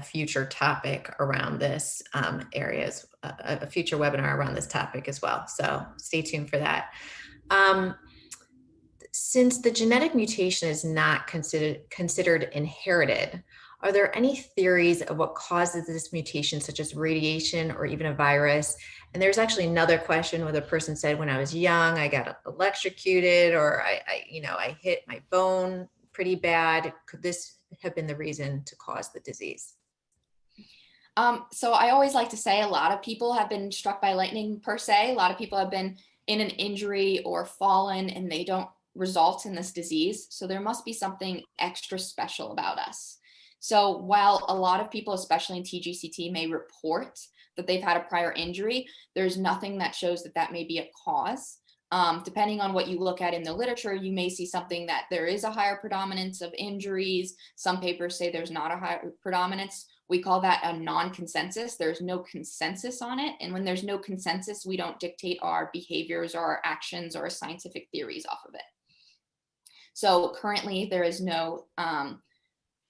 future topic around this areas, a future webinar around this topic as well. So stay tuned for that. Since the genetic mutation is not considered inherited, are there any theories of what causes this mutation, such as radiation or even a virus? And there's actually another question where the person said, when I was young, I got electrocuted, or I hit my bone pretty bad. Could this have been the reason to cause the disease? So I always like to say a lot of people have been struck by lightning per se. A lot of people have been in an injury or fallen and they don't result in this disease. So there must be something extra special about us. So while a lot of people, especially in TGCT, may report that they've had a prior injury, there's nothing that shows that that may be a cause. Depending on what you look at in the literature, you may see something that there is a higher predominance of injuries. Some papers say there's not a higher predominance. We call that a non-consensus. There's no consensus on it. And when there's no consensus, we don't dictate our behaviors or our actions or scientific theories off of it. So currently there is no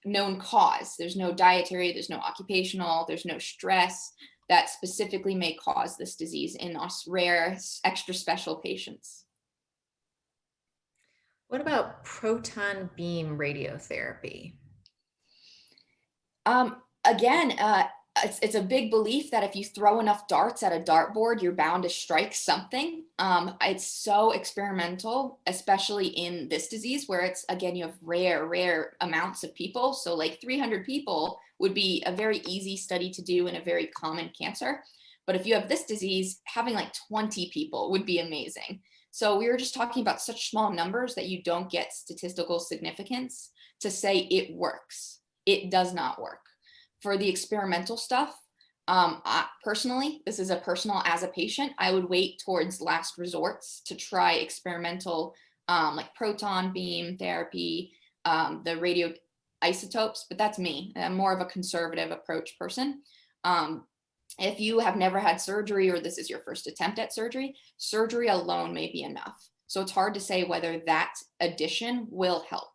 known cause. There's no dietary, there's no occupational, there's no stress that specifically may cause this disease in us rare, extra special patients. What about proton beam radiotherapy? Again, it's a big belief that if you throw enough darts at a dartboard, you're bound to strike something. It's so experimental, especially in this disease where it's, again, you have rare amounts of people. So like 300 people would be a very easy study to do in a very common cancer. But if you have this disease, having like 20 people would be amazing. So we were just talking about such small numbers that you don't get statistical significance to say it works. It does not work. For the experimental stuff, personally, this is a personal as a patient, I would wait towards last resorts to try experimental like proton beam therapy, the radioisotopes, but that's me. I'm more of a conservative approach person. If you have never had surgery or this is your first attempt at surgery, surgery alone may be enough. So it's hard to say whether that addition will help.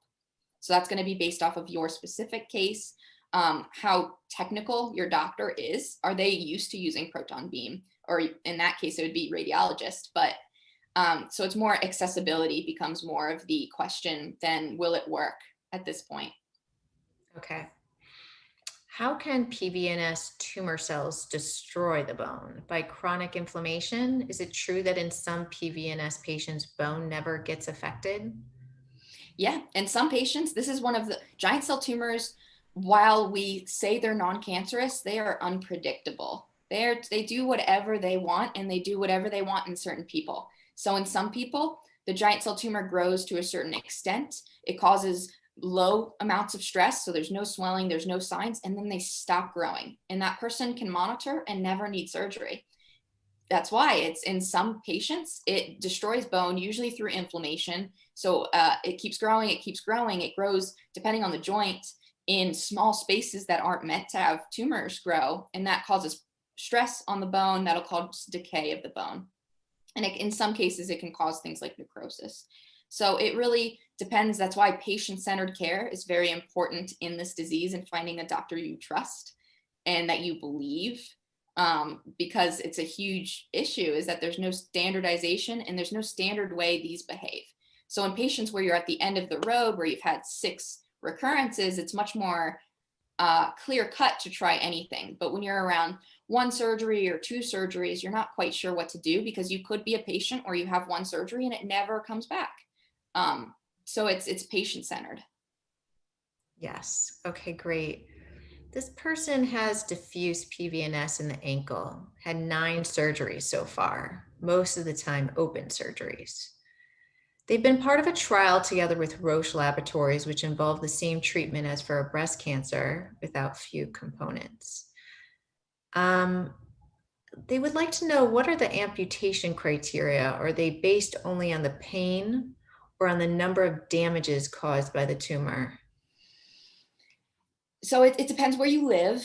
So that's going to be based off of your specific case, how technical your doctor is. Are they used to using proton beam? Or in that case, it would be radiologist. But so it's more accessibility becomes more of the question than will it work at this point. Okay. How can PVNS tumor cells destroy the bone? By chronic inflammation? Is it true that in some PVNS patients, bone never gets affected? Yeah, in some patients, this is one of the giant cell tumors. While we say they're non-cancerous, they are unpredictable. They do whatever they want, and they do whatever they want in certain people. So in some people, the giant cell tumor grows to a certain extent. It causes low amounts of stress, so there's no swelling, there's no signs, and then they stop growing. And that person can monitor and never need surgery. That's why it's in some patients, it destroys bone, usually through inflammation. So it keeps growing, it grows depending on the joint in small spaces that aren't meant to have tumors grow. And that causes stress on the bone, that'll cause decay of the bone. And in some cases, it can cause things like necrosis. So it really depends. That's why patient-centered care is very important in this disease and finding a doctor you trust and that you believe. Because it's a huge issue is that there's no standardization and there's no standard way these behave. So in patients where you're at the end of the road, where you've had 6 recurrences, it's much more clear cut to try anything. But when you're around 1 surgery or 2 surgeries, you're not quite sure what to do because you could be a patient where you have 1 surgery and it never comes back. So it's patient-centered. Yes. Okay, great. This person has diffuse PVNS in the ankle, had 9 surgeries so far, most of the time open surgeries. They've been part of a trial together with Roche Laboratories, which involved the same treatment as for a breast cancer without few components. They would like to know, what are the amputation criteria? Are they based only on the pain or on the number of damages caused by the tumor? So it depends where you live.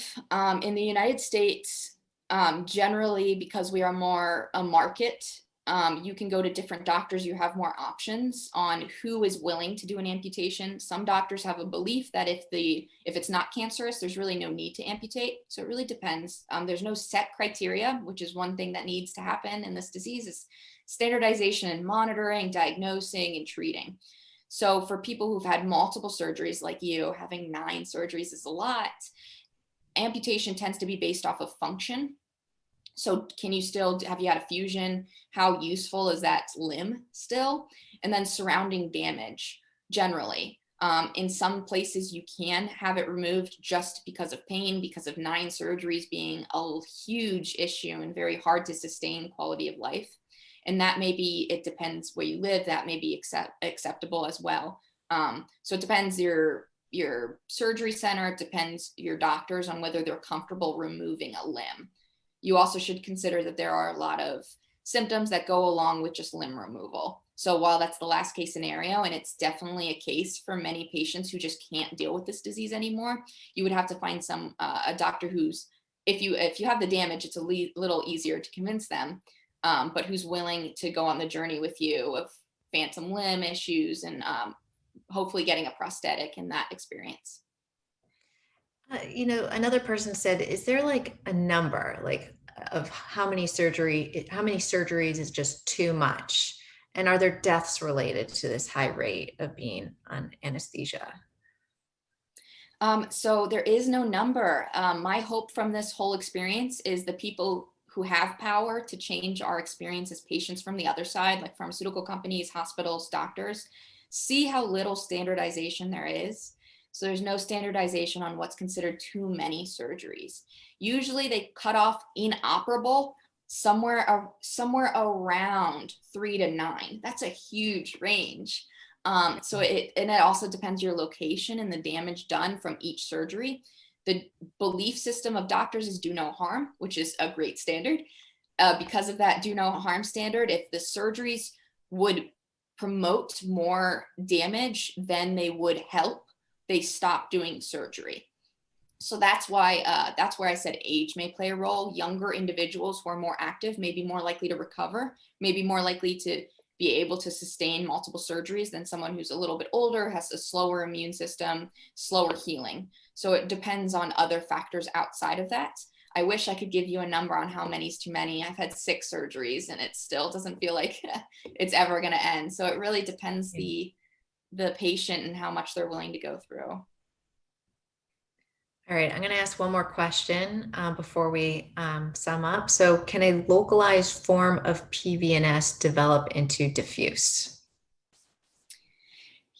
In the United States, generally, because we are more a market, you can go to different doctors. You have more options on who is willing to do an amputation. Some doctors have a belief that if it's not cancerous, there's really no need to amputate. So it really depends. There's no set criteria, which is one thing that needs to happen in this disease is standardization and monitoring, diagnosing, and treating. So for people who've had multiple surgeries like you, having 9 surgeries is a lot. Amputation tends to be based off of function. So have you had a fusion? How useful is that limb still? And then surrounding damage generally. In some places you can have it removed just because of pain, because of 9 surgeries being a huge issue and very hard to sustain quality of life. And that may be, it depends where you live, that may be acceptable as well. So it depends your surgery center, it depends your doctors on whether they're comfortable removing a limb. You also should consider that there are a lot of symptoms that go along with just limb removal. So while that's the last case scenario, and it's definitely a case for many patients who just can't deal with this disease anymore, you would have to find a doctor who's, if you have the damage, it's a little easier to convince them. But who's willing to go on the journey with you of phantom limb issues and hopefully getting a prosthetic in that experience. Another person said, is there like a number of how many surgeries is just too much? And are there deaths related to this high rate of being on anesthesia? So there is no number. My hope from this whole experience is the people who have power to change our experience as patients from the other side, like pharmaceutical companies, hospitals, doctors, see how little standardization there is. So there's no standardization on what's considered too many surgeries. Usually they cut off inoperable somewhere around 3 to 9. That's a huge range. So it also depends your location and the damage done from each surgery. The belief system of doctors is do no harm, which is a great standard. Because of that do no harm standard, if the surgeries would promote more damage than they would help, they stop doing surgery. So that's why that's where I said age may play a role. Younger individuals who are more active may be more likely to recover, may be more likely to be able to sustain multiple surgeries than someone who's a little bit older, has a slower immune system, slower healing. So it depends on other factors outside of that. I wish I could give you a number on how many is too many. I've had 6 surgeries and it still doesn't feel like it's ever going to end. So it really depends the patient and how much they're willing to go through. All right, I'm going to ask one more question before we sum up. So can a localized form of PVNS develop into diffuse?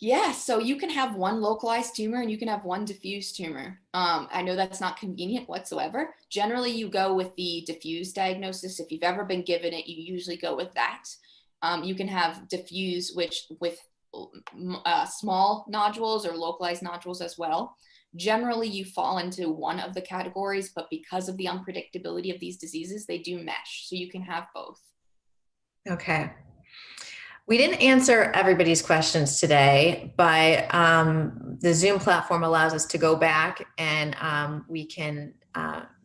Yeah, so you can have one localized tumor and you can have one diffuse tumor. I know that's not convenient whatsoever. Generally, you go with the diffuse diagnosis. If you've ever been given it, you usually go with that. You can have diffuse, which with small nodules or localized nodules as well. Generally, you fall into one of the categories, but because of the unpredictability of these diseases, they do mesh. So you can have both. Okay. We didn't answer everybody's questions today, but the Zoom platform allows us to go back and we can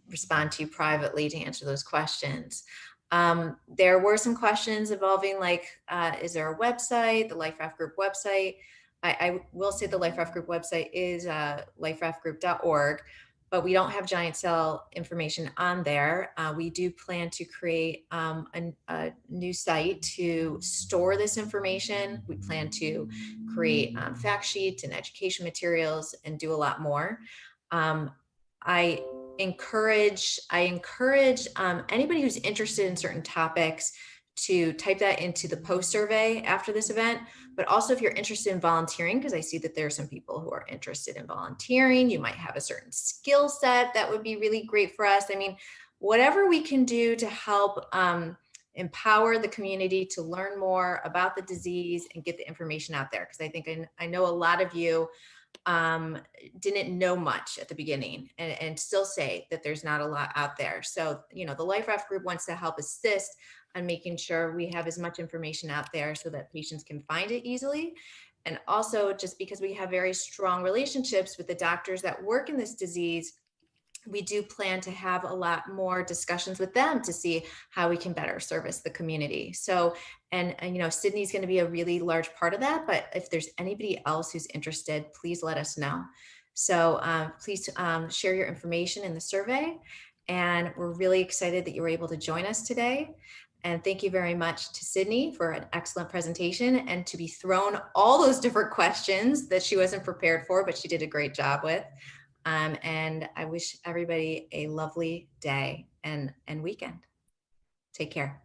respond to you privately to answer those questions. There were some questions involving like, is there a website, the LifeRaf Group website? I will say the LifeRaf Group website is liferafgroup.org, but we don't have giant cell information on there. We do plan to create a new site to store this information. We plan to create fact sheets and education materials and do a lot more. I encourage anybody who's interested in certain topics to type that into the post survey after this event, but also if you're interested in volunteering, because I see that there are some people who are interested in volunteering, you might have a certain skill set that would be really great for us. I mean, whatever we can do to help empower the community to learn more about the disease and get the information out there. Because I think I know a lot of you didn't know much at the beginning and still say that there's not a lot out there. So, you know, the LifeRaf Group wants to help assist on making sure we have as much information out there so that patients can find it easily. And also just because we have very strong relationships with the doctors that work in this disease, we do plan to have a lot more discussions with them to see how we can better service the community. So, and you know, Sydney's going to be a really large part of that, but if there's anybody else who's interested, please let us know. So please share your information in the survey. And we're really excited that you were able to join us today. And thank you very much to Sydney for an excellent presentation and to be thrown all those different questions that she wasn't prepared for, but she did a great job with. And I wish everybody a lovely day and weekend. Take care.